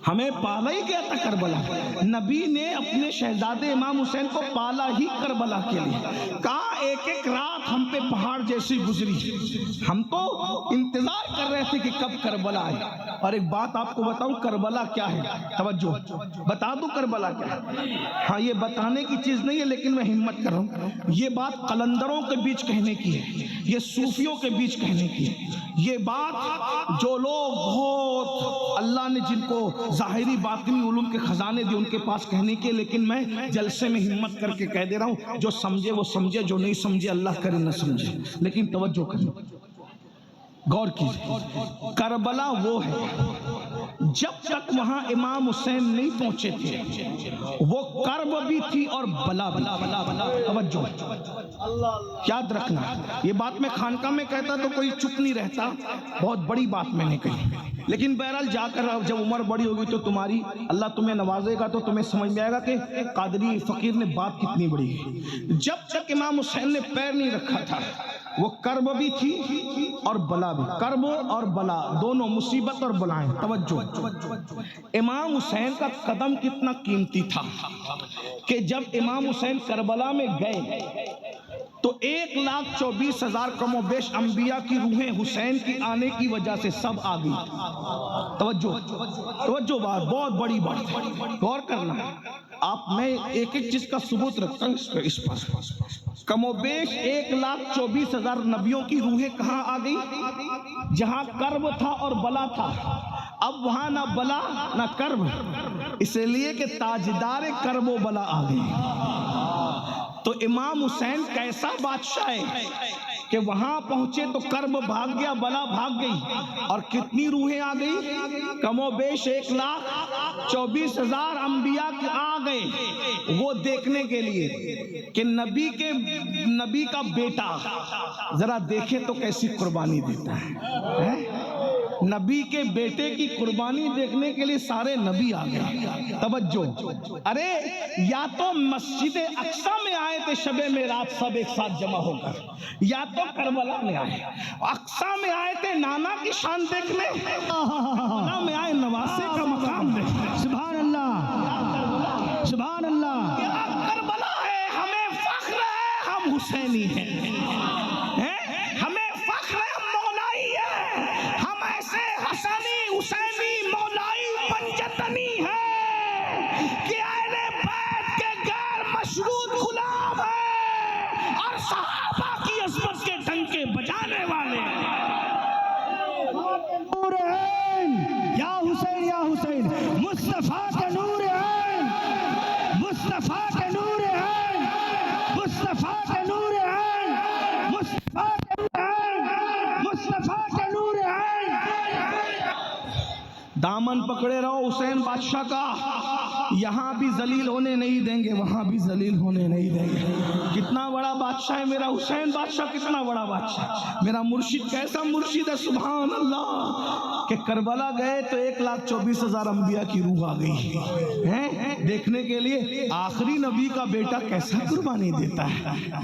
ہمیں پالا ہی گیا تھا کربلا۔ نبی نے اپنے شہزادے امام حسین کو پالا ہی کربلا کے لیے، کہا ایک ایک رات ہم پہ پہاڑ جیسی گزری، ہم تو انتظار کر رہے تھے کہ کب کربلا آئے۔ اور ایک بات آپ کو بتاؤں، کربلا کیا ہے؟ توجہ، بتا دوں کربلا کیا ہے؟ ہاں، یہ بتانے کی چیز نہیں ہے لیکن میں ہمت کر رہا ہوں، یہ بات قلندروں کے بیچ کہنے کی ہے، یہ صوفیوں کے بیچ کہنے کی ہے، یہ بات جو لوگ بہت اللہ نے جن کو ظاہری باطنی علوم کے خزانے دیے ان کے پاس کہنے کی ہے، لیکن میں جلسے میں ہمت کر کے کہہ دے رہا ہوں، جو سمجھے وہ سمجھے، جو نہیں سمجھے اللہ کرے نہ سمجھے، لیکن توجہ کریں، غور کیجئے۔ کربلا وہ ہے جب تک وہاں امام حسین نہیں پہنچے تھے وہ کرب بھی تھی اور بلا بھی۔ توجہ، یاد رکھنا، یہ بات میں خانقاہ میں کہتا تو کوئی چپ نہیں رہتا، بہت بڑی بات میں نے کہی، لیکن بہرحال جا کر جب عمر بڑی ہوگی تو تمہاری اللہ تمہیں نوازے گا تو تمہیں سمجھ میں آئے گا کہ قادری فقیر نے بات کتنی بڑی ہے۔ جب تک امام حسین نے پیر نہیں رکھا تھا وہ کرب بھی تھی اور بلا بھی، کرب اور بلا دونوں، مصیبت اور بلائیں۔ توجہ، امام حسین کا قدم کتنا قیمتی تھا کہ جب امام حسین کربلا میں گئے تو 1,24,000 کم و بیش انبیاء کی روحیں حسین کی آنے کی وجہ سے سب آ گئی۔ توجہ، بہت بڑی بات ہے، غور کرنا۔ آپ میں ایک ایک چیز کا ثبوت رکھتا ہوں اس پاس، کم و بیش 1,24,000 نبیوں کی روحیں کہاں آ گئی؟ جہاں کرب تھا اور بلا تھا، اب وہاں نہ بلا نہ کرب، اس لیے کہ تاجدار کرب و بلا آ گئی۔ تو امام حسین کیسا بادشاہ ہے کہ وہاں پہنچے تو کرب بھاگ گیا، بلا بھاگ گئی، اور کتنی روحیں آ گئی؟ کم و بیش 1,24,000 انبیاء آ گئے وہ دیکھنے کے لیے کہ نبی کا بیٹا ذرا دیکھے تو کیسی قربانی دیتا ہے۔ نبی کے بیٹے کی قربانی دیکھنے کے لیے سارے نبی آ گئے۔ توجہ، ارے یا تو مسجد اقصی میں آئے تھے شب معراج سب ایک ساتھ جمع ہو کر، یا تو کربلا میں آئے۔ اقصی میں آئے تھے نانا کی شان دیکھنے، کربلا میں آئے نواسے کا مقام دیکھنے۔
سبحان اللہ، سبحان اللہ،
کربلا ہے، ہمیں فخر ہے ہم حسینی ہیں، ہمیں فخر ہے ہم مولائی ہیں، ہم ایسے حسنی حسینی مولائی پنجتنی ہیں کہ اہل بیت کے غیر مشروط غلام ہیں اور صحابہ کی عظمت کے ڈنکے بجانے والے ہیں۔
نور عین یا حسین یا حسین، مصطفیٰ کے نور عین، مصطفیٰ کے نور عین، مصطفیٰ کے نور عین، مصطفیٰ کے نور عین، مصطفیٰ کے نور عین۔
دامن پکڑے رہو حسین بادشاہ کا، یہاں بھی ذلیل ہونے نہیں دیں گے، وہاں بھی ذلیل ہونے نہیں دیں گے۔ کتنا بڑا بادشاہ ہے میرا حسین بادشاہ، کتنا بڑا بادشاہ، میرا مرشد کیسا مرشد ہے، سبحان اللہ، کہ کربلا گئے تو 1,24,000 انبیاء کی روح آ گئی ہیں دیکھنے کے لیے آخری نبی کا بیٹا کیسا قربانی دیتا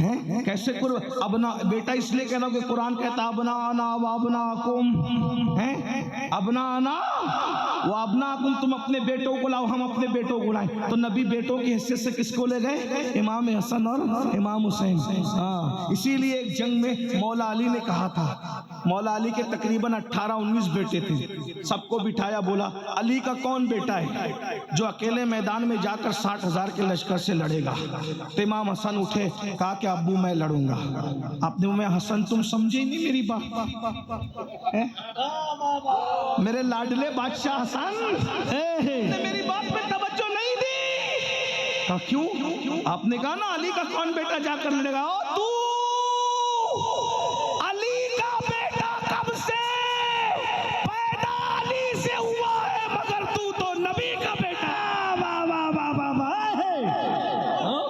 ہے، کیسے ابنا بیٹا اس لیے کہنا کہ قرآن کہتا ابنانا و ابناکم، ابنانا و ابناکم، تم اپنے بیٹوں کو لاؤ ہم اپنے بیٹوں کو لائیں، تو نبی بیٹوں کی حیثیت سے کس کو لے گئے؟ امام حسن اور امام حسین۔ اسی لیے ایک جنگ میں مولا علی نے کہا تھا، مولا علی کے تقریباً 18-19 بیٹے تھے، سب کو بٹھایا، بولا علی کا کون بیٹا ہے جو اکیلے میدان میں جا کر 60,000 کے لشکر سے لڑے گا؟ تو امام حسن اٹھے، کہا کہ ابو میں لڑوں گا۔ آپ نے میں حسن تم سمجھے نہیں میری بات، میرے لاڈلے بادشاہ حسن نے میری بات پہ توجہ نہیں دی۔ کہا کیوں؟ آپ نے کہا نا علی کا کون بیٹا جا کر لڑے گا، تو علی کا بیٹا کب سے پیدا علی سے ہوا ہے، مگر تو نبی کا بیٹا۔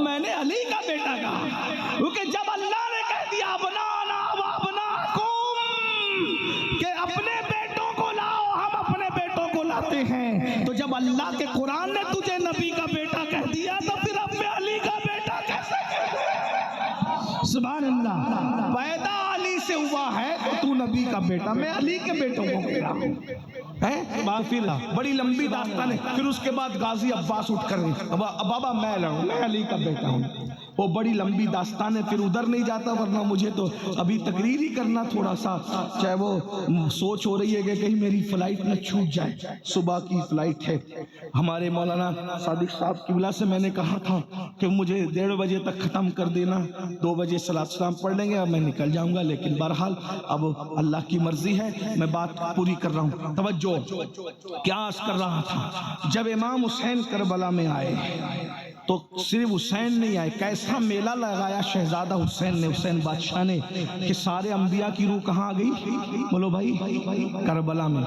میں نے علی کا بیٹا کہا کیونکہ جب اللہ نے کہہ دیا ابنانا و ابناکم کہ اپنے بیٹوں کو لاؤ ہم اپنے بیٹوں کو لاتے ہیں، تو جب اللہ کے قرآن نے تجھے نبی کا بیٹا کہہ دیا تو پھر اب میں علی کا بیٹا کیسے کہہ دیا؟ سبحان اللہ، پیدا علی سے ہوا ہے تو تو نبی کا بیٹا، میں علی کے بیٹوں کو کہہ رہا ہوں۔ بڑی لمبی داستان ہے۔ پھر اس کے بعد غازی عباس اٹھ کر بابا میں لڑوں، میں علی کا بیٹا ہوں، وہ بڑی لمبی داستان ہے، پھر ادھر نہیں جاتا، ورنہ مجھے تو ابھی تقریر ہی کرنا تھوڑا سا، چاہے وہ سوچ ہو رہی ہے کہ کہیں میری فلائٹ نہ چھوٹ جائے، صبح کی فلائٹ ہے۔ ہمارے مولانا صادق صاحب کی وجہ سے میں نے کہا تھا کہ مجھے 1:30 بجے تک ختم کر دینا، 2 بجے صلاۃ السلام پڑھ لیں گے اور میں نکل جاؤں گا، لیکن بہرحال اب اللہ کی مرضی ہے، میں بات پوری کر رہا ہوں۔ توجہ، کیا عرض کر رہا تھا، جب امام حسین کربلا میں آئے تو صرف حسین نہیں آئے، کیسا میلہ لگایا شہزادہ حسین نے، حسین بادشاہ نے، کہ سارے انبیاء کی روح کہاں آ گئی؟ بولو بھائی، کربلا میں۔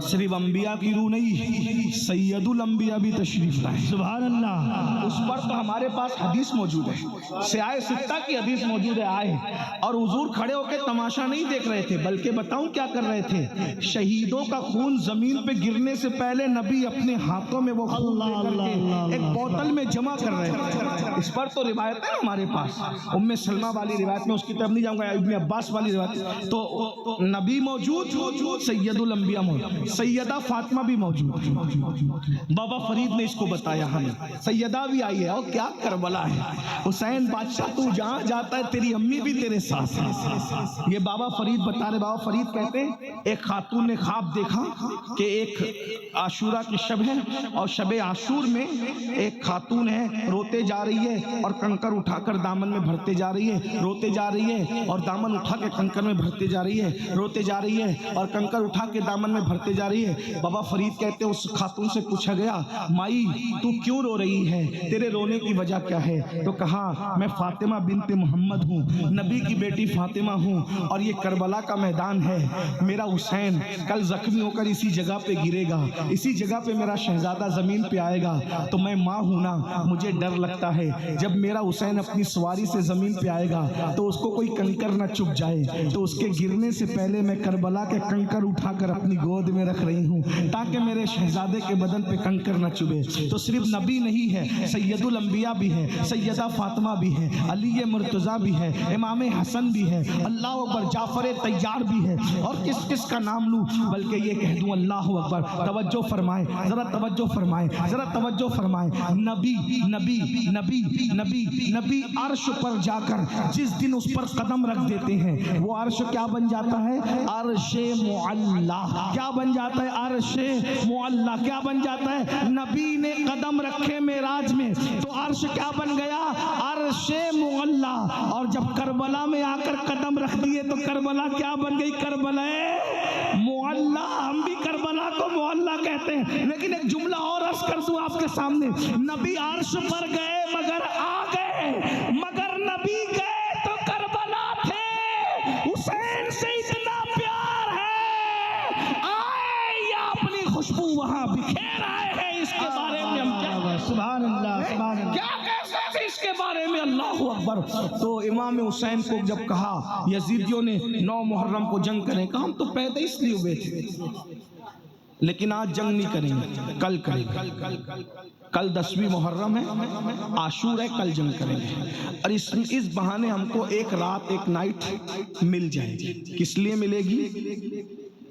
صرف انبیاء کی روح نہیں، سید الانبیاء بھی تشریف لائے،
سبحان اللہ۔
اس پر تو ہمارے پاس حدیث موجود ہے، سیاہ ستہ کی حدیث موجود ہے، آئے اور حضور کھڑے ہو کے تماشا نہیں دیکھ رہے تھے، بلکہ بتاؤں کیا کر رہے تھے؟ شہیدوں کا خون زمین پہ گرنے سے پہلے نبی اپنے ہاتھوں میں وہ خون لے کر کے ایک بوتل میں جمع کر رہے تھے۔ اس پر تو روایت ہے ہمارے پاس، ام سلمہ والی روایت میں، اس کی طرف نہیں جاؤں گا، ابن عباس والی روایت، تو نبی موجود، سید الانبیاء موجود، سیدہ فاطمہ بھی موجود، بابا فرید نے اس کو بتایا ہمیں، سیدہ بھی آئی ہے، اور کیا کربلا ہے، حسین بادشاہ تو جہاں جاتا ہے تیری امی بھی تیرے ساتھ ہے۔ یہ بابا فرید بتا رہے، بابا فرید کہتے ہیں ایک خاتون نے خواب دیکھا کہ ایک عاشورہ کی شب ہے اور شب عاشور میں ایک خاتون ہے، روتے جا رہی ہے اور کنکر اٹھا کر دامن میں بھرتے جا رہی ہے، روتے جا رہی ہے اور دامن اٹھا کے کنکر میں بھرتے جا رہی ہے، روتے جا رہی ہے اور کنکر اٹھا کے دامن میں بھرتے جا رہی ہے۔ بابا فرید کہتے ہیں اس خاتون سے پوچھا گیا، مائی تو کیوں رو رہی ہے، تیرے رونے کی وجہ کیا ہے؟ تو کہا میں فاطمہ بنت محمد ہوں، نبی کی بیٹی فاطمہ ہوں، اور یہ کربلا کا میدان ہے، میرا حسین کل زخمی ہو کر اسی جگہ پہ گرے گا، اسی جگہ پہ میرا شہزادہ زمین پہ آئے گا، تو میں ماں ہوں نا، مجھے ڈر لگتا ہے جب میرا حسین اپنی سواری سے زمین پہ آئے گا تو اس کو کوئی کنکر نہ چپ جائے، تو اس کے گرنے سے پہلے میں کربلا کے کنکر اٹھا کر اپنی گود میں رکھ رہی ہوں تاکہ میرے شہزادے کے بدن پہ کنکر نہ چبھے۔ تو صرف نبی نہیں ہے، سید الانبیاء بھی ہے، سیدہ فاطمہ بھی ہے، علی مرتضیٰ بھی ہے، امام حسن بھی ہے، اللہ اکبر، جعفر طیار بھی ہے، اور کس کس کا نام لوں، بلکہ یہ کہہ دوں اللہ اکبر۔ توجہ فرمائیں، ذرا توجہ فرمائیں، ذرا توجہ فرمائیں، نبی نبی نبی نبی نبی عرش پر جا کر جس دن اس پر قدم رکھ دیتے ہیں وہ عرش کیا بن جاتا ہے؟ عرش معلا۔ کیا بن جاتا ہے؟ عرش معلا۔ کیا بن جاتا ہے؟ نبی نے قدم رکھے معراج میں تو عرش کیا بن گیا؟ عرش معلا۔ اور جب کربلا میں آ کر قدم رکھ دیے تو کربلا کیا بن گئی؟ کربلا معلا۔ ہم بھی کربلا کو معلا کہتے ہیں، لیکن ایک جملہ اور عرض کر دوں آپ کے سامنے، نبی عرش پر گئے مگر آ گئے، مگر نبی گئے تو کربلا تھے، حسین سے اتنا پیار ہے، آئے یا اپنی خوشبو وہاں بکھیر آئے ہیں، اس کے بارے میں ہم کیا کیسے تھے اس کے بارے میں، اللہ اکبر۔ تو امام حسین کو جب کہا یزیدیوں نے 9 محرم کو جنگ کرنے کا، ہم تو پیدا اس لیے ہوئے تھے، لیکن آج جنگ نہیں کریں گے، کل کریں گے، کل 10ویں محرم ہے، عاشور ہے، کل جنگ کریں گے۔ اور اس بہانے ہم کو ایک رات ایک نائٹ مل جائے گی۔ کس لیے ملے گی؟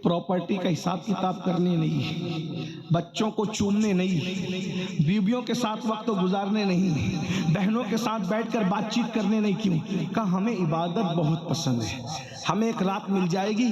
پراپرٹی کا حساب کتاب کرنے نہیں، بچوں کو چومنے نہیں، بیویوں کے ساتھ وقت گزارنے نہیں، بہنوں کے ساتھ بیٹھ کر بات چیت کرنے نہیں۔ کیوں؟ کہا ہمیں عبادت بہت پسند ہے، ہمیں ایک رات مل جائے گی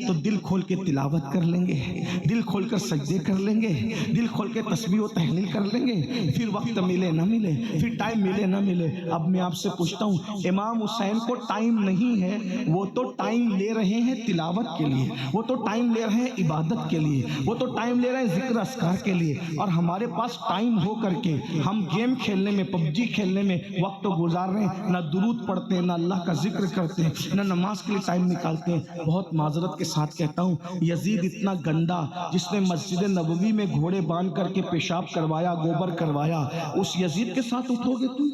تو دل کھول کے تلاوت کر لیں گے، دل کھول کر سجدے کر لیں گے، دل کھول کے تسبیح و تحلیل کر لیں گے، پھر وقت ملے نہ ملے، پھر ٹائم ملے نہ ملے۔ اب میں آپ سے پوچھتا ہوں، امام حسین کو ٹائم نہیں ہے، وہ تو ٹائم لے رہے ہیں تلاوت کے لیے، وہ تو ٹائم لے رہے ہیں عبادت کے لیے، وہ تو ٹائم لے رہے ہیں ذکر اذکار کے لیے، اور ہمارے پاس ٹائم ہو کر کے ہم گیم کھیلنے میں، پب جی کھیلنے میں وقت گزار رہے ہیں، نہ درود پڑھتے ہیں، نہ اللہ کا ذکر کرتے ہیں، نہ نماز کے لیے ٹائم نکالتے ہیں۔ بہت معذرت کے ساتھ کہتا ہوں، یزید اتنا گندا جس نے مسجد نبوی میں گھوڑے باندھ کر کے پیشاب کروایا، گوبر کروایا، اس یزید کے ساتھ اٹھو گے تم؟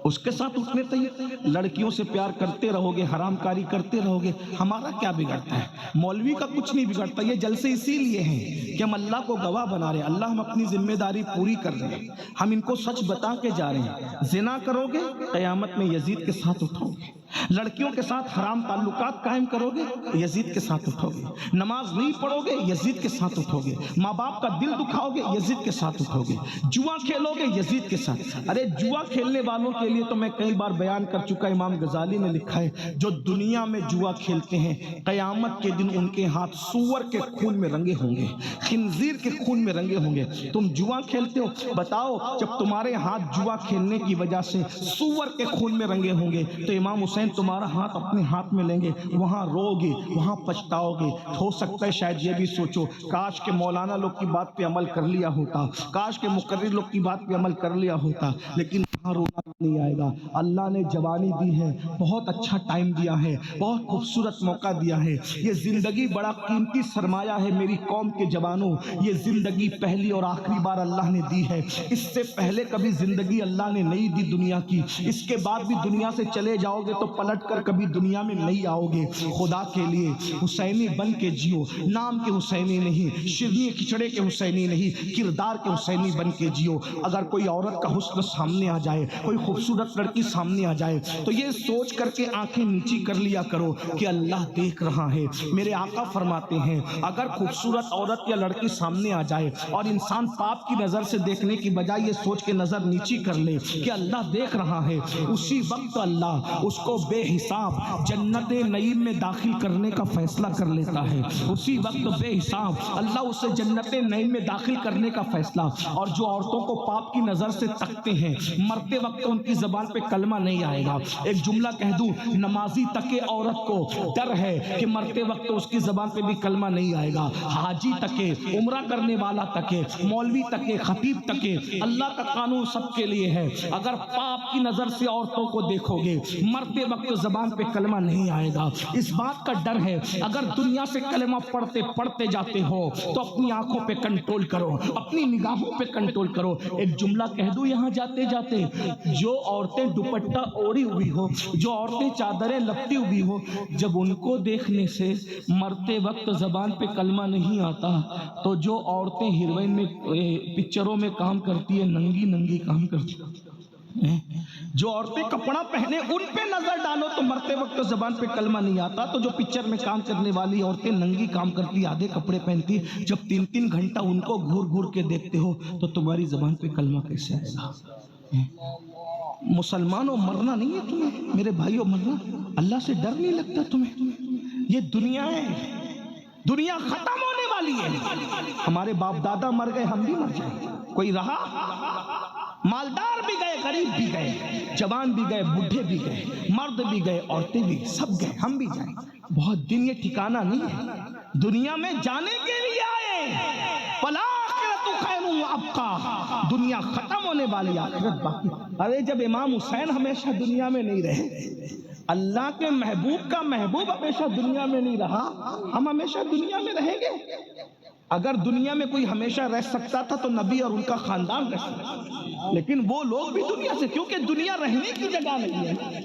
اس کے ساتھ اٹھنے تھے؟ لڑکیوں سے پیار کرتے رہو گے، حرام کاری کرتے رہو گے، ہمارا کیا بگڑتا ہے؟ مولوی کا کچھ نہیں بگڑتا۔ یہ جلسے اسی لیے ہیں کہ ہم اللہ کو گواہ بنا رہے ہیں، اللہ ہم اپنی ذمہ داری پوری کر رہے ہیں، ہم ان کو سچ بتا کے جا رہے ہیں۔ زنا کرو گے، قیامت میں یزید کے ساتھ اٹھو گے۔ لڑکیوں کے ساتھ حرام تعلقات قائم کرو گے، یزید کے ساتھ اٹھو گے۔ نماز نہیں پڑھو گے، یزید کے ساتھ اٹھو گے۔ ماں باپ کا دل دکھاؤ گے، یزید کے ساتھ اٹھو گے۔ جوا کھیلو گے، یزید کے ساتھ۔ ارے جوا کھیلنے والوں کے لیے تو میں کئی بار بیان کر چکا، امام غزالی نے لکھا ہے، جو دنیا میں جوا کھیلتے ہیں، قیامت کے دن ان کے ہاتھ سور کے خون میں رنگے ہوں گے، خنزیر کے خون میں رنگے ہوں گے۔ تم جوا کھیلتے ہو، بتاؤ جب تمہارے ہاتھ جوا کھیلنے کی وجہ سے سور کے خون میں رنگے ہوں گے تو امام حسین تمہارا ہاتھ اپنے ہاتھ میں لیں گے، وہاں رو گے، وہاں پچھتاؤ گے۔ ہو سکتا ہے شاید یہ بھی سوچو، کاش کہ مولانا لوگ کی بات پہ عمل کر لیا ہوتا، کاش کہ مقرر لوگ کی بات پہ عمل کر لیا ہوتا، لیکن وہاں رونا نہیں آئے گا۔ اللہ نے جوانی دی ہے، بہت اچھا ٹائم دیا ہے، بہت خوبصورت موقع دیا ہے۔ یہ زندگی بڑا قیمتی سرمایہ ہے میری قوم کے جوانوں، یہ زندگی پہلی اور آخری بار اللہ نے دی ہے، اس سے پہلے کبھی زندگی اللہ نے نہیں دی دنیا کی، اس کے بعد بھی دنیا سے چلے جاؤ گے تو پلٹ کر کبھی دنیا میں نہیں آؤ گے۔ خدا کے لیے حسینی بن کے جیو، نام کے حسینی نہیں، شرنی کھچڑے کے حسینی نہیں، کردار کے حسینی بن کے جیو۔ اگر کوئی عورت کا حسن سامنے آ جائے، کوئی خوبصورت لڑکی سامنے آ جائے تو یہ سوچ کر کے آنکھیں نیچی کر لیا کرو کہ اللہ دیکھ رہا ہے۔ میرے آقا فرماتے ہیں، اگر خوبصورت عورت یا لڑکی سامنے آ جائے اور انسان پاپ کی نظر سے دیکھنے کی بجائے یہ سوچ کے نظر نیچی کر لے کہ اللہ دیکھ رہا ہے، اسی وقت اللہ اس کو بے حساب جنت نعیم میں داخل کرنے کا فیصلہ کر لیتا ہے۔ اسی وقت بے حساب اللہ اسے جنت نعیم میں داخل کرنے کا فیصلہ۔ اور جو عورتوں کو پاپ کی نظر سے تکتے ہیں، مرتے وقت ان کی زبان پہ کلمہ نہیں آئے گا۔ ایک جملہ کہہ دوں، نمازی تک عورت کو ڈر ہے کہ مرتے وقت اس کی زبان پہ بھی کلمہ نہیں آئے گا۔ حاجی تک، عمرہ کرنے والا تک، مولوی تک، خطیب تک، اللہ کا قانون سب کے لیے ہے۔ اگر پاپ کی نظر سے عورتوں کو دیکھو گے، مرتے وقت زبان پہ کلمہ نہیں آئے گا۔ اس بات کا ڈر ہے، اگر دنیا سے کلمہ پڑھتے جاتے ہو تو اپنی آنکھوں پہ کنٹرول کرو، اپنی نگاہوں پہ کنٹرول کرو۔ ایک جملہ کہہ دوں یہاں جاتے جاتے، جو عورتیں دوپٹہ اوڑھی ہوئی ہو، جو عورتیں چادریں لپٹی ہوئی ہو، جب ان کو دیکھنے سے مرتے وقت زبان پہ کلمہ نہیں آتا تو جو عورتیں ہیروئن میں پکچروں میں کام کرتی ہیں، ننگی ننگی کام کرتی ہیں، جو عورتیں کپڑا پہنے ان پہ نظر ڈالو تو مرتے وقت زبان پہ کلمہ نہیں آتا، تو جو پکچر میں کام کرنے والی عورتیں ننگی کام کرتی، آدھے کپڑے پہنتی، جب 3 گھنٹہ ان کو گھور گھور کے دیکھتے ہو تو تمہاری زبان پہ کلمہ کیسے آئے گا؟ مسلمانوں مرنا نہیں ہے تمہیں، میرے بھائیوں مرنا، اللہ سے ڈر نہیں لگتا تمہیں؟ یہ دنیا ہے، دنیا ختم ہونے والی ہے۔ ہمارے باپ دادا مر گئے، ہم بھی مر جائیں، کوئی رہا؟ مالدار بھی گئے، غریب بھی گئے، جوان بھی گئے، بڈھے بھی گئے، مرد بھی گئے، عورتیں بھی، سب گئے، ہم بھی جائیں۔ بہت دن یہ ٹھکانہ نہیں ہے، دنیا میں جانے کے لیے آئے۔ فالآخرۃ خیر وابقیٰ، دنیا ختم ہونے والی، آخرت باقی۔ ارے جب امام حسین ہمیشہ دنیا میں نہیں رہے، اللہ کے محبوب کا محبوب ہمیشہ دنیا میں نہیں رہا، ہم ہمیشہ دنیا میں رہیں گے؟ اگر دنیا میں کوئی ہمیشہ رہ سکتا تھا تو نبی اور ان کا خاندان رہ سکتا، لیکن وہ لوگ بھی دنیا سے، کیونکہ دنیا رہنے کی جگہ نہیں ہے،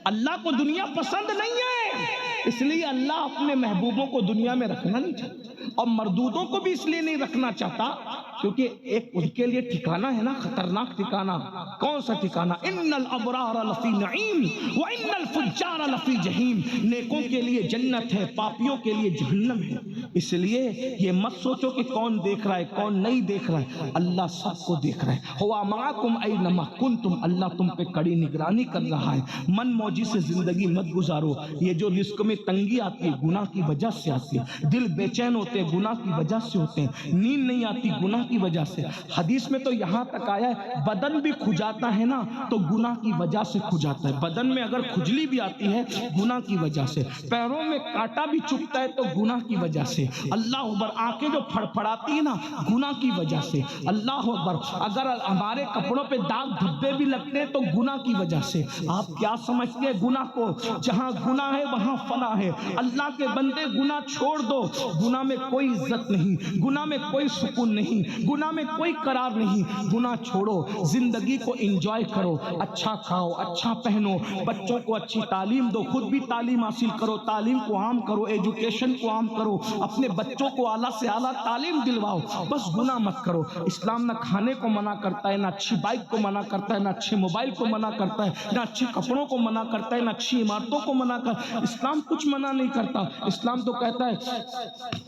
اللہ کو دنیا پسند نہیں ہے، اس لیے اللہ اپنے محبوبوں کو دنیا میں رکھنا نہیں چاہتا، اور مردودوں کو بھی اس لیے نہیں رکھنا چاہتا کیونکہ ایک ان کے لیے ٹھکانہ ہے نا، خطرناک ٹھکانہ۔ کون سا ٹھکانہ؟ ان الابرار لفی نعیم وان الفجار لفی جہیم، نیکوں کے لیے جنت ہے، پاپیوں کے لیے جہنم ہے۔ اس لیے یہ مت سوچو کہ کون دیکھ رہا ہے کون نہیں دیکھ رہا ہے، اللہ سب کو دیکھ رہا ہے۔ ہوا معکم اینما کنتم، اللہ تم پہ کڑی نگرانی کر رہا ہے۔ من موجی سے زندگی مت گزارو، یہ جو رزق میں تنگی آتی ہے گناہ کی وجہ سے آتی ہے، دل بے چین ہوتے ہیں گناہ کی وجہ سے ہوتے ہیں، نیند نہیں آتی گناہ کی وجہ سے۔ حدیث میں تو یہاں تک آیا ہے بدن بھی کھجاتا ہے نا تو گناہ کی وجہ سے کھجاتا ہے، بدن میں اگر کھجلی بھی آتی ہے گناہ کی وجہ سے، پیروں میں کانٹا بھی چبھتا ہے تو گناہ کی وجہ سے، اللہ اکبر، آنکھیں جو پھڑپڑاتی ہیں نا گناہ کی وجہ سے، اللہ اکبر، اگر ہمارے کپڑوں پہ داغ دھبے بھی لگتے ہیں تو گناہ کی وجہ سے۔ آپ کیا سمجھتے ہیں گناہ کو؟ جہاں گناہ ہے وہاں فنا ہے۔ اللہ کے بندے گناہ چھوڑ دو، گناہ میں کوئی عزت نہیں، گناہ میں کوئی سکون نہیں، گناہ میں کوئی قرار نہیں، گناہ چھوڑو، زندگی کو انجوائے کرو، اچھا کھاؤ، اچھا پہنو، بچوں کو اچھی تعلیم دو، خود بھی تعلیم حاصل کرو، تعلیم کو عام کرو، ایجوکیشن کو عام کرو، اپنے بچوں کو اعلیٰ سے اعلیٰ تعلیم دلواؤ، بس گناہ مت کرو۔ اسلام نہ کھانے کو منع کرتا ہے، نہ اچھی بائک کو منع کرتا ہے، نہ اچھے موبائل کو منع کرتا ہے، نہ اچھے کپڑوں کو منع کرتا ہے، نہ اچھی عمارتوں کو منع کرتا ہے، اسلام کچھ منع نہیں کرتا۔ اسلام تو کہتا ہے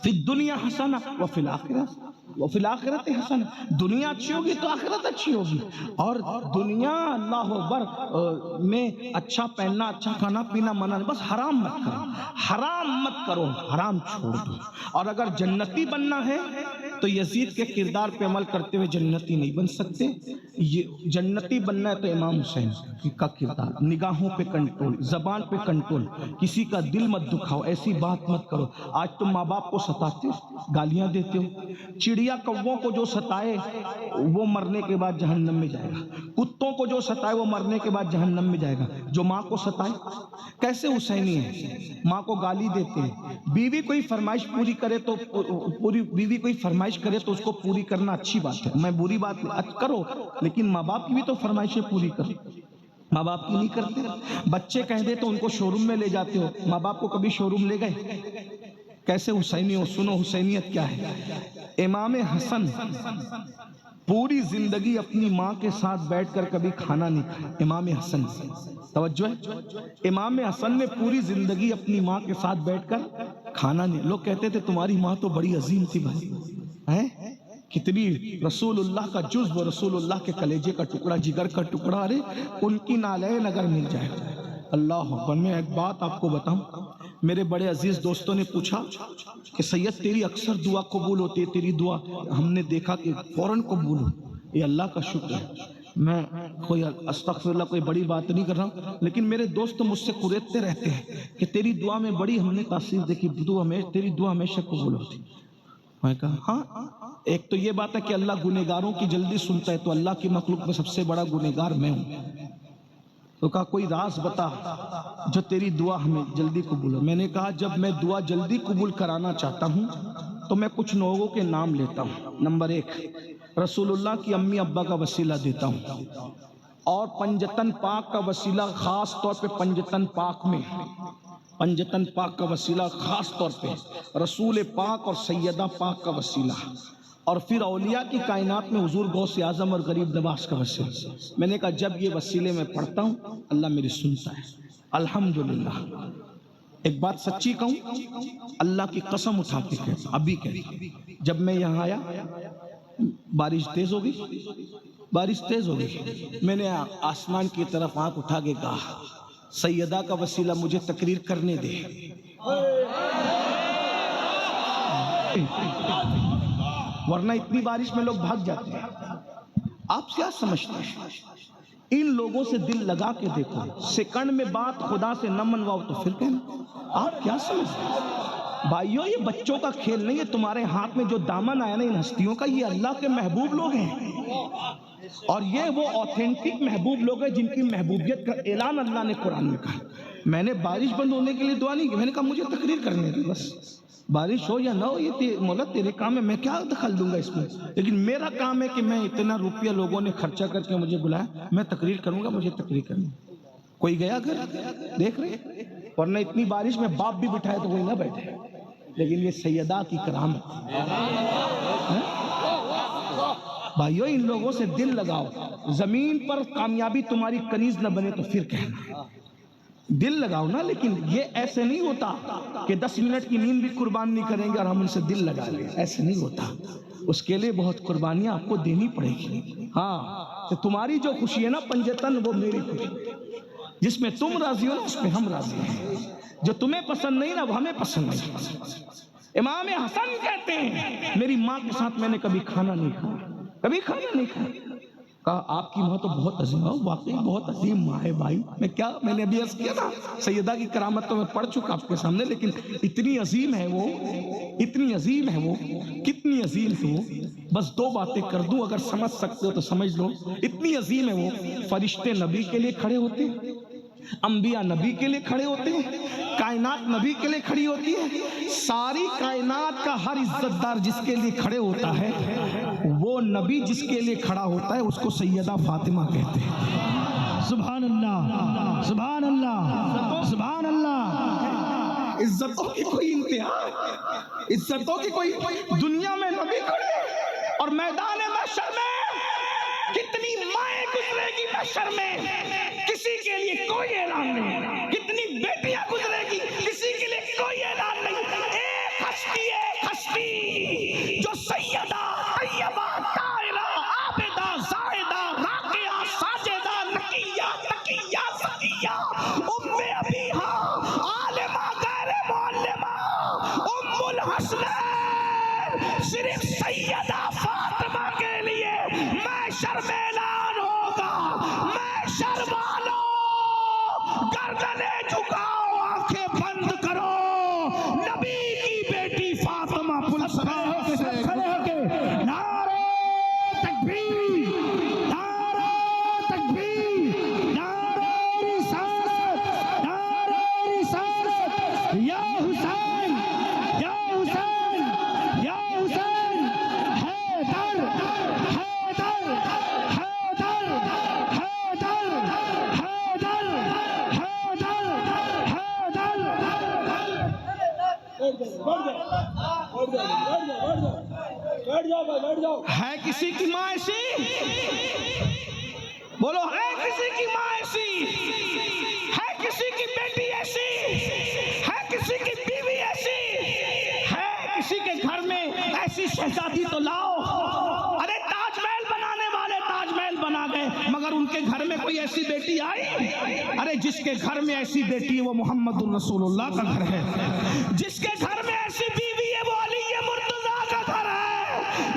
فی الدنیا حسنہ وفی الآخرۃ وفی الآخرۃ حسنہ، دنیا اچھی ہوگی تو آخرت اچھی ہوگی، اور دنیا اللہ اکبر میں اچھا پہننا اچھا کھانا پینا منع نہیں، بس حرام مت کرو، حرام مت کرو، حرام چھوڑ دو۔ اور اگر جنتی بننا ہے تو یزید کے کردار پہ عمل کرتے ہوئے جنتی نہیں بن سکتے، یہ جنتی بننا ہے تو امام حسین کا کردار، نگاہوں پہ کنٹرول، زبان پہ کنٹرول، کسی کا دل مت دکھاؤ، ایسی بات مت کرو۔ آج تم ماں باپ کو ستاتے ہو، گالیاں دیتے ہو، چڑیا کووں کو جو ستائے وہ مرنے کے بعد جہنم میں جائے گا، کتوں کو جو ستائے وہ مرنے کے بعد جہنم میں جائے گا، جو ماں کو ستائے کیسے حسینی ہے؟ ماں کو گالی دیتے ہیں، بیوی کوئی فرمائش پوری کرے تو پوری بیوی کوئی فرمائش کرے تو اس کو پوری کرنا اچھی بات ہے، میں بری بات کرو، لیکن ماں باپ کی بھی تو فرمائشیں پوری کرو، ماں باپ کی نہیں کرتے۔ بچے کہہ دے تو ان کو شو روم میں لے جاتے ہو، ماں باپ کو کبھی شو روم لے گئے؟ کیسے حسینی ہو؟ سنو حسینیت کیا ہے۔ امام حسن پوری زندگی اپنی ماں کے ساتھ بیٹھ کر کبھی کھانا نہیں کھایا، امام حسن، توجہ ہے، امام حسن نے پوری زندگی اپنی ماں کے ساتھ بیٹھ کر کھانا نہیں۔ لوگ کہتے تھے تمہاری ماں تو بڑی عظیم تھی بھائی، ہیں کتنی رسول اللہ کا جزو، رسول اللہ کے کلیجے کا ٹکڑا، جگر کا ٹکڑا، ارے ان کی نالین اگر مل جائے۔ اللہ اکبر، میں ایک بات آپ کو بتاؤں، میرے بڑے عزیز دوستوں نے پوچھا کہ سید تیری اکثر دعا قبول ہوتی ہے، تیری دعا ہم نے دیکھا کہ فوراً قبول ہو، یہ اللہ کا شکر ہے۔ میں کوئی استغفر اللہ کوئی بڑی بات نہیں کر رہا ہوں، لیکن میرے دوست مجھ سے قریدتے رہتے ہیں کہ تیری دعا میں بڑی ہم نے تاثیر دیکھی، تیری دعا ہمیشہ قبول ہوتی۔ میں کہا ہاں، ایک تو یہ بات ہے کہ اللہ گنہگاروں کی جلدی سنتا ہے، تو اللہ کی مخلوق میں سب سے بڑا گنہگار میں ہوں۔ تو کہا کوئی راز بتا جو تیری دعا ہمیں جلدی قبول ہو۔ میں نے کہا جب میں دعا جلدی قبول کرانا چاہتا ہوں تو میں کچھ لوگوں کے نام لیتا ہوں۔ نمبر 1 رسول اللہ کی امی ابا کا وسیلہ دیتا ہوں، اور پنجتن پاک کا وسیلہ خاص طور پہ، پنجتن پاک میں، پنجتن پاک کا وسیلہ خاص طور پہ، رسول پاک اور سیدہ پاک کا وسیلہ، اور پھر اولیاء کی کائنات میں حضور غوث اعظم اور غریب نواز کا وسیلہ۔ میں نے کہا جب یہ وسیلے میں پڑھتا ہوں اللہ میری سنتا ہے، الحمدللہ۔ ایک بات سچی کہوں، اللہ کی قسم اٹھا کے کہتا، ابھی کہتا، جب میں یہاں آیا بارش تیز ہو گئی، بارش تیز ہو گئی، میں نے آسمان کی طرف آنکھ اٹھا کے کہا سیدہ کا وسیلہ مجھے تقریر کرنے دے۔ ورنہ اتنی بارش میں لوگ بھاگ جاتے ہیں۔ آپ کیا سمجھتے ہیں؟ ان لوگوں سے دل لگا کے دیکھو، سیکنڈ میں بات خدا سے نہ منواؤ تو پھر کہنا، آپ کیا سمجھتے ہیں؟ بھائیو یہ بچوں کا کھیل نہیں ہے، تمہارے ہاتھ میں جو دامن آیا نا ان ہستیوں کا، یہ اللہ کے محبوب لوگ ہیں، اور یہ وہ اوتھینٹک محبوب لوگ ہیں جن کی محبوبیت کا اعلان اللہ نے قرآن میں کہا۔ میں نے بارش بند ہونے کے لیے دعا نہیں کی، میں نے کہا مجھے تقریر کرنے دی بس، بارش ہو یا نہ ہو یہ مولا تیرے کام ہے، میں کیا دخل دوں گا اس میں، لیکن میرا کام ہے کہ میں اتنا روپیہ لوگوں نے خرچہ کر کے مجھے بلایا، میں تقریر کروں گا، مجھے تقریر کرنی۔ کوئی گیا گھر دیکھ رہے، ورنہ اتنی بارش میں باپ بھی بٹھائے تو کوئی نہ بیٹھے، لیکن یہ سیدہ کی کرامت۔ بھائیو ان لوگوں سے دل لگاؤ، زمین پر کامیابی تمہاری کنیز نہ بنے تو پھر کہنا، دل لگاؤ نا، لیکن یہ ایسے نہیں ہوتا کہ 10 منٹ کی نیند بھی قربان نہیں کریں گے اور ہم ان سے دل لگا لیں، ایسے نہیں ہوتا، اس کے لیے بہت قربانیاں آپ کو دینی پڑے گی۔ ہاں تو تمہاری جو خوشی ہے نا پنجتن، وہ میری خوشی، جس میں تم راضی ہو نا اس میں ہم راضی ہیں، جو تمہیں پسند نہیں نا وہ ہمیں پسند نہیں۔ امام حسن کہتے ہیں میری ماں کے ساتھ میں نے کبھی کھانا نہیں کھایا، کبھی کھانا نہیں کھایا۔ کہا آپ کی ماں تو بہت عظیم ہے، واقعی بہت عظیم ماں ہے بھائی، میں نے ابھی عرض کیا نا سیدہ کی کرامت تو میں پڑھ چکا آپ کے سامنے، لیکن اتنی عظیم ہے وہ، اتنی عظیم ہے وہ، کتنی عظیم ہے وہ، بس 2 باتیں کر دوں اگر سمجھ سکتے ہو تو سمجھ لو، اتنی عظیم ہے وہ، فرشتے نبی کے لیے کھڑے ہوتے ہیں، انبیاء نبی کے لیے کھڑے ہوتے ہیں، کائنات نبی کے لیے کھڑی ہوتی ہے، ساری کائنات کا ہر عزت دار جس کے لیے کھڑے ہوتا ہے وہ نبی جس کے لیے کھڑا ہوتا ہے اس کو سیدہ فاطمہ کہتے ہیں۔
سبحان اللہ، سبحان اللہ، سبحان اللہ۔
عزتوں کی کوئی انتہا، عزتوں کی کوئی، دنیا میں نبی کھڑے اور میدان محشر میں کتنی مائیں گزرے گی محشر میں، کسی کے لیے کوئی اعلان نہیں، کتنی بیٹیاں گزرے گی کسی کے لیے کوئی اعلان نہیں، ایک ہستی جو سیدہ طیبہ طاہرہ عابدہ زاہدہ راقیہ ساجدہ نقیہ تقیہ زکیہ ام ابیہا عالمہ غیر معلمہ ام الحسنین، صرف سیدہ فاطمہ کے لیے محشر میں اعلان ہوگا، محشر والوں گردنیں جھکاؤ آنکھیں بند کرو، نبی کی بیٹی فاطمہ
کھڑے ہو کے نعرہ تکبیر، نعرہ تکبیر، نعرہ رسالت، نعرہ رسالت، یا حسین، یا حسین، یا حسین، حیدر، حیدر، حیدر، حیدر، حیدر،
ہے کسی کی ماں ایسی؟ بولو ہے کسی کی ماں ایسی؟ ہے کسی کی بیٹی ایسی؟ ہے کسی کی بیوی ایسی؟ ہے کسی کے گھر میں ایسی شہزادی تو لاؤ۔ ارے تاج محل بنانے والے تاج محل بنا گئے مگر ان کے گھر میں کوئی ایسی بیٹی آئی؟ ارے جس کے گھر میں ایسی بیٹی ہے وہ محمد الرسول اللہ کا گھر ہے، جس کے گھر میں ایسی بیوی ہے وہ علی مرتضیٰ کا گھر ہے،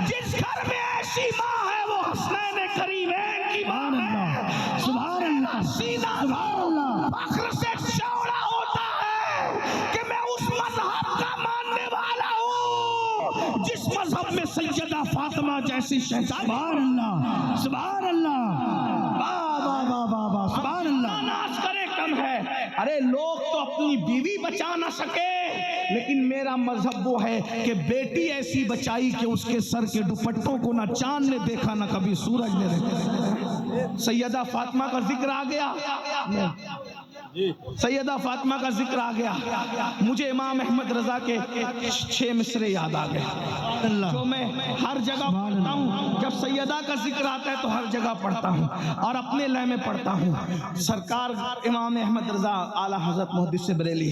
جس گھر میں ایسی ماں ہے وہ حسنین کریمین کی ماں ہے۔
سبحان اللہ،
سینہ
سبحان اللہ۔
فخر سے چوڑا ہوتا ہے کہ میں اس مذہب کا ماننے والا ہوں جس مذہب میں سیدہ فاطمہ جیسی شہزادی۔
سبحان اللہ، سبحان اللہ، واہ واہ واہ واہ واہ، سبحان اللہ۔
ناز کرے کم ہے، ارے لوگ تو اپنی بیوی بچا نہ سکے لیکن میرا مذہب وہ ہے کہ بیٹی ایسی بچائی کہ اس کے سر کے دوپٹوں کو نہ چاند نے دیکھا نہ کبھی سورج نے دیکھا۔ سیدہ فاطمہ کا ذکر آ گیا، سیدہ فاطمہ کا ذکر آ گیا، مجھے امام احمد رضا کے 6 مصرے یاد آ گئے جو میں ہر جگہ پڑھتا ہوں، جب سیدہ کا ذکر آتا ہے تو ہر جگہ پڑھتا ہوں اور اپنے لے میں پڑھتا ہوں۔ سرکار امام احمد رضا اعلیٰ حضرت محدث بریلی،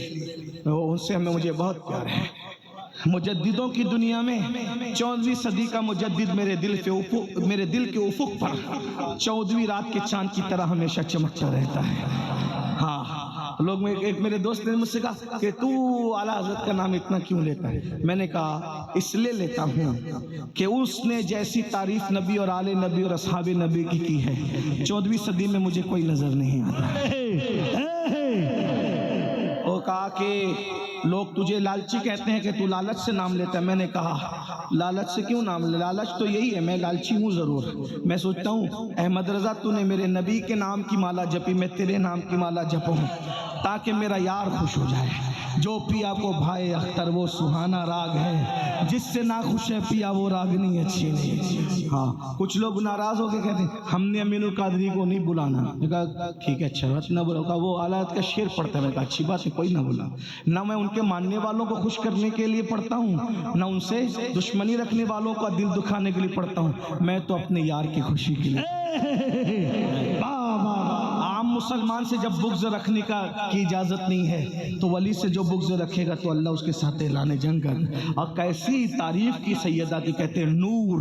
ان سے ہمیں مجھے بہت پیار ہے۔ مجددوں کی دنیا میں 14ویں صدی کا مجدد میرے دل کے افق پر 14ویں رات کے چاند کی طرح ہمیشہ چمکتا رہتا ہے۔ ہاں لوگ ایک میرے دوست نے مجھ سے کہا کہ تو اعلیٰ حضرت کا نام اتنا کیوں لیتا ہے؟ میں نے کہا اس لیے لیتا ہوں کہ اس نے جیسی تعریف نبی اور آل نبی اور اصحاب نبی کی ہے 14ویں صدی میں مجھے کوئی نظر نہیں آتا۔ وہ کہا کہا کہ لوگ تجھے لالچی کہتے ہیں کہ تو لالچ سے نام لیتا ہے. میں نے کہا لالچ سے کیوں نام لے, لالچ تو یہی ہے, میں لالچی ہوں ضرور. میں سوچتا ہوں احمد رضا تو نے میرے نبی کے نام کی مالا جپی, میں تیرے نام کی مالا جپوں تاکہ میرا یار خوش ہو جائے. جو پیا کو بھائے اختر وہ سہانا راگ ہے, جس سے نہ خوش ہے پیا وہ راگنی اچھی نہیں. ہاں کچھ لوگ ناراض ہو کے کہتے ہیں ہم نے امین القادری کو نہیں بلانا. میں کہا ٹھیک ہے اچھا بات نہ بلاؤ. کہا وہ آلات کا شعر پڑھتا ہے. میں کہا اچھی بات ہے کوئی نہ بلا. نہ میں ان کے ماننے والوں کو خوش کرنے کے لیے پڑھتا ہوں, نہ ان سے دشمنی رکھنے والوں کا دل دکھانے کے لیے پڑھتا ہوں. میں تو اپنے یار کی خوشی کے لیے. عام مسلمان سے جب بغض رکھنے کی اجازت نہیں ہے تو ولی سے جو بغض رکھے گا تو اللہ اس کے ساتھ اعلان جنگ کر. اور کیسی تعریف کی سیدہ کی, کہتے ہیں نور.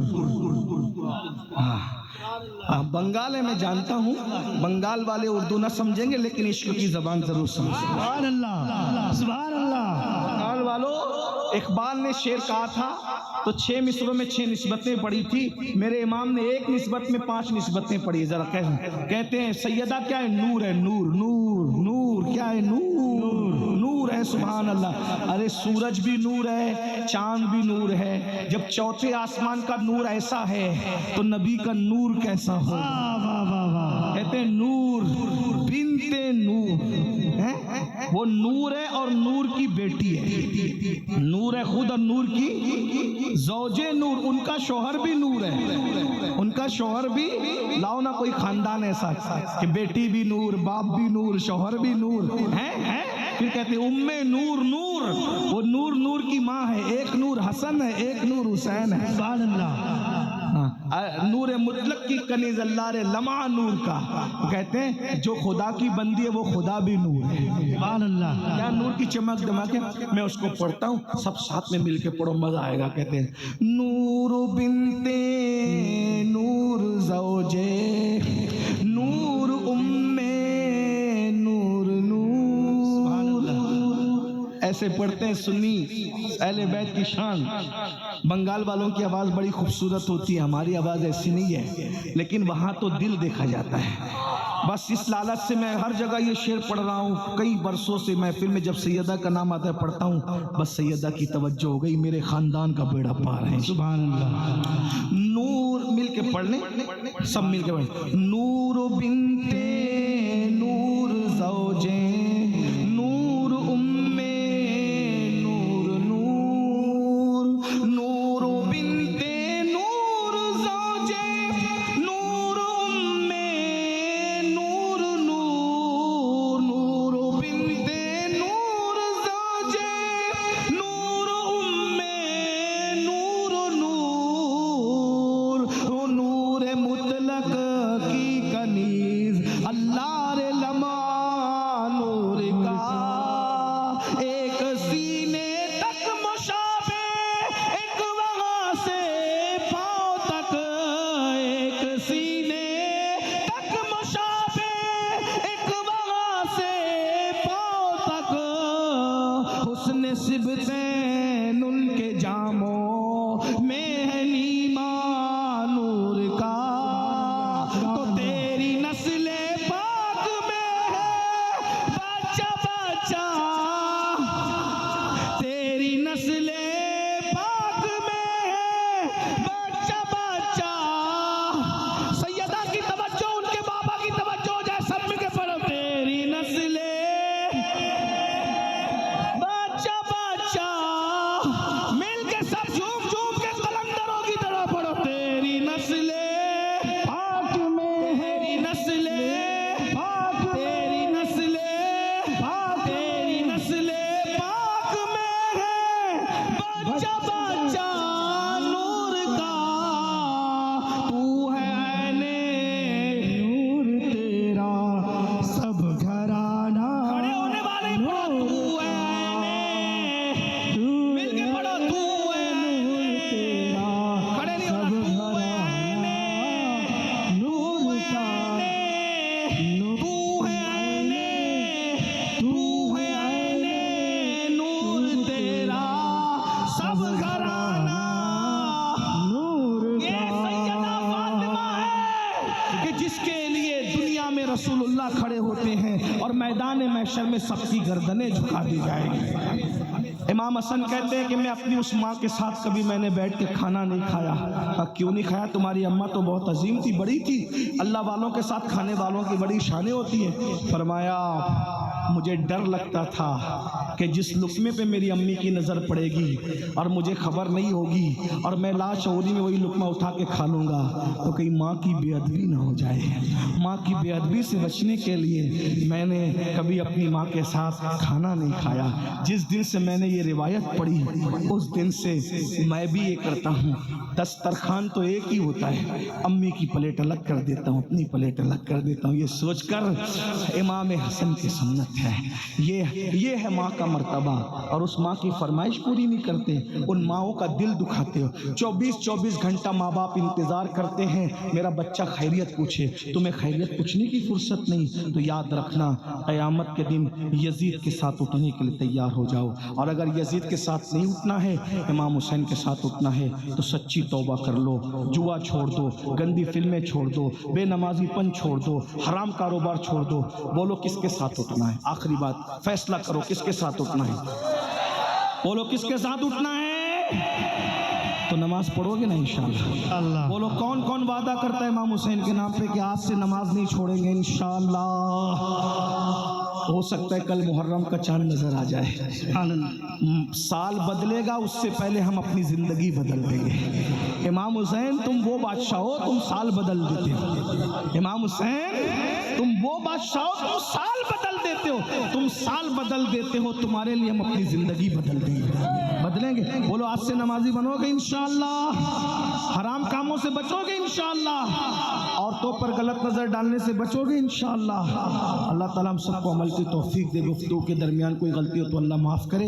بنگال ہے, میں جانتا ہوں بنگال والے اردو نہ سمجھیں گے لیکن عشق کی زبان ضرور سمجھیں.
سبحان اللہ سبحان اللہ.
بنگال والوں اقبال نے شعر کہا تھا تو 6 مصروں میں 6 نسبتیں پڑھی تھی. میرے امام نے 1 نسبت میں 5 نسبتیں پڑھی. ذرا کہتے ہیں سیدہ کیا ہے, نور ہے. نور نور نور کیا ہے, نور نور ہے. سبحان اللہ. ارے سورج بھی نور ہے, چاند بھی نور ہے. جب چوتھے آسمان کا نور ایسا ہے تو نبی کا نور کیسا ہو. کہتے ہیں نور بنت نور, وہ نور ہے اور نور کی بیٹی ہے. نور ہے خود اور نور کی زوج نور. ان کا شوہر بھی نور ہے, ان کا شوہر بھی. لاؤ نا کوئی خاندان ایسا کہ بیٹی بھی نور, باپ بھی نور, شوہر بھی نور ہے. پھر کہتے ہیں ام نور نور, وہ نور نور کی ماں ہے. ایک نور حسن ہے, ایک نور حسین ہے.
سبحان اللہ.
نور مطلق کی کنیز اللہ رے لمعہ نور کا. کہتے ہیں جو خدا کی بندی ہے وہ خدا بھی نور ہے.
سبحان اللہ.
کیا نور کی چمک دمک ہے. میں اس کو پڑھتا ہوں, سب ساتھ میں مل کے پڑھو, مزہ آئے گا. کہتے ہیں نور بنتے نور زوجے نور امی نور نور. ایسے پڑھتے ہیں سنی اہل بیت کی شان. بنگال والوں کی آواز بڑی خوبصورت ہوتی ہے, ہماری آواز ایسی نہیں ہے, لیکن وہاں تو دل دیکھا جاتا ہے. بس اس لالچ سے میں ہر جگہ یہ شعر پڑھ رہا ہوں. کئی برسوں سے محفل میں جب سیدہ کا نام آتا ہے پڑھتا ہوں, بس سیدہ کی توجہ ہو گئی, میرے خاندان کا بیڑا پار ہے.
سبحان اللہ.
نور مل کے پڑھ لیں, سب مل کے پڑھ. نور بنتے نور زوجیں نور امی نور نور. نور بنتے نور زوجیں نور امی نور نور. نور بنتے نور زوجیں نور امی نور نور. نور مطلق کی کنیز اللہ رے لمعہ نور کا. ایک سینے تک مشابہ, ایک وہاں سے پاؤں تک. ایک سینے تک مشابہ, ایک وہاں سے پاؤں تک. حسن سبتین ان کے جاموں میں ہے نیما نور کا. تو تیری نسل پاک میں ہے بچہ بچہ, تیری نسل پاک میں ہے بچہ بچہ. سیدہ کی توجہ, ان کے بابا کی توجہ ہو جائے, سب مل کے پڑھو. تیری نسل بچہ بچہ, مل کے سب جھوم جھوم کے قلندروں کی طرح پڑھو. تیری نسل پاک میں ہے, تیری نسل پاک, تیری نسل پاک, تیری نسل پاک میں ہے بچہ بچہ نور کا. تو ہے عین
نور تیرا سب گھرانہ.
کھڑے ہونے والے ہی پڑھو. تو ہے عین, مل کے پڑھو. تو ہے عین, کھڑے نہیں ہونا. تو ہے عین
نور کا.
تو ہے عین, تو ہے عین نور تیرا سب گھرانہ.
نور
یہ
کا.
سیدہ فاطمہ ہے کہ جس کے لیے دنیا میں رسولullah کھڑے ہوتے ہیں اور میدان محشر میں سب کی گردنیں جھکا دی جائیں گی۔ امام حسن کہتے ہیں کہ میں اپنی اس ماں کے ساتھ کبھی میں نے بیٹھ کے کھانا نہیں کھایا۔ کہا کیوں نہیں کھایا؟ تمہاری اماں تو بہت عظیم تھی، بڑی تھی، اللہ والوں کے ساتھ کھانے والوں کی بڑی شانیں ہوتی ہیں۔ فرمایا مجھے ڈر لگتا تھا کہ جس لقمے پہ میری امی کی نظر پڑے گی اور مجھے خبر نہیں ہوگی اور میں لاشعوری میں وہی لقمہ اٹھا کے کھا لوں گا تو کہیں ماں کی بے ادبی نہ ہو جائے۔ ماں کی بے ادبی سے بچنے کے لیے میں نے کبھی اپنی ماں کے ساتھ کھانا نہیں کھایا۔ جس دن سے میں نے یہ روایت پڑھی اس دن سے میں بھی یہ کرتا ہوں۔ دسترخوان تو ایک ہی ہوتا ہے، امی کی پلیٹ الگ کر دیتا ہوں، اپنی پلیٹ الگ کر دیتا ہوں، یہ سوچ کر امام حسن کی سنت ہے۔ یہ ہے ماں کا مرتبہ، اور اس ماں کی فرمائش پوری نہیں کرتے، ان ماؤں کا دل دکھاتے ہو۔ 24 گھنٹہ ماں باپ انتظار کرتے ہیں میرا بچہ خیریت پوچھے، تمہیں خیریت پوچھنے کی فرصت نہیں، تو یاد رکھنا قیامت کے دن یزید کے ساتھ اٹھنے کے لیے تیار ہو جاؤ، اور اگر یزید کے ساتھ نہیں اٹھنا ہے، امام حسین کے ساتھ اٹھنا ہے تو سچی توبہ کر لو، جوا چھوڑ دو، گندی فلمیں چھوڑ دو، بے نمازی پن چھوڑ دو، حرام کاروبار چھوڑ دو۔ بولو کس کے ساتھ اٹھنا ہے؟ آخری بات، فیصلہ کرو کس کے ساتھ اٹھنا ہے؟ بولو کس کے ساتھ اٹھنا ہے؟ تو نماز پڑھو گے نا انشاءاللہ؟
اللہ
بولو کون کون وعدہ کرتا ہے امام حسین کے نام پہ کہ آج سے نماز نہیں چھوڑیں گے انشاءاللہ؟ ہو سکتا ہے کل محرم کا چاند نظر آ جائے، سال بدلے گا اس سے پہلے ہم اپنی زندگی بدل دیں گے۔ امام حسین تم وہ بادشاہ ہو تم سال بدل دیتے ہو، امام حسین تم وہ بادشاہ ہو تم سال بدل دیتے ہو، تم سال بدل دیتے ہو، تمہارے لیے ہم اپنی زندگی بدل دیں گے، بدلیں گے۔ بولو آج سے نمازی بنو گے انشاءاللہ، حرام کاموں سے بچو گے انشاءاللہ، عورتوں پر غلط نظر ڈالنے سے بچو گے انشاءاللہ۔ اللہ تعالیٰ ہم سب کو عمل کی توفیق دے۔ گفتگو کے درمیان کوئی غلطی ہو تو اللہ معاف کرے۔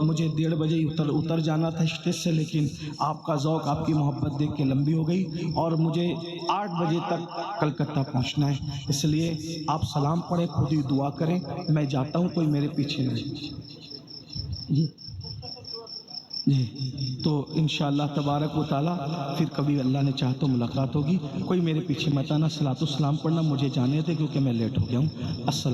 مجھے 1:30 بجے اتر جانا تھا اسٹیج سے، لیکن آپ کا ذوق آپ کی محبت دیکھ کے لمبی ہو گئی، اور مجھے 8 بجے تک کلکتہ پہنچنا ہے، اس لیے آپ سلام پڑھیں، خود ہی دعا کریں، میں جاتا ہوں، کوئی میرے پیچھے نہیں۔ جی تو انشاءاللہ تبارک و تعالیٰ پھر کبھی اللہ نے چاہا تو ملاقات ہوگی۔ کوئی میرے پیچھے مت آنا، صلاۃ السلام پڑھنا، مجھے جانے دے کیونکہ میں لیٹ ہو گیا ہوں۔ السلام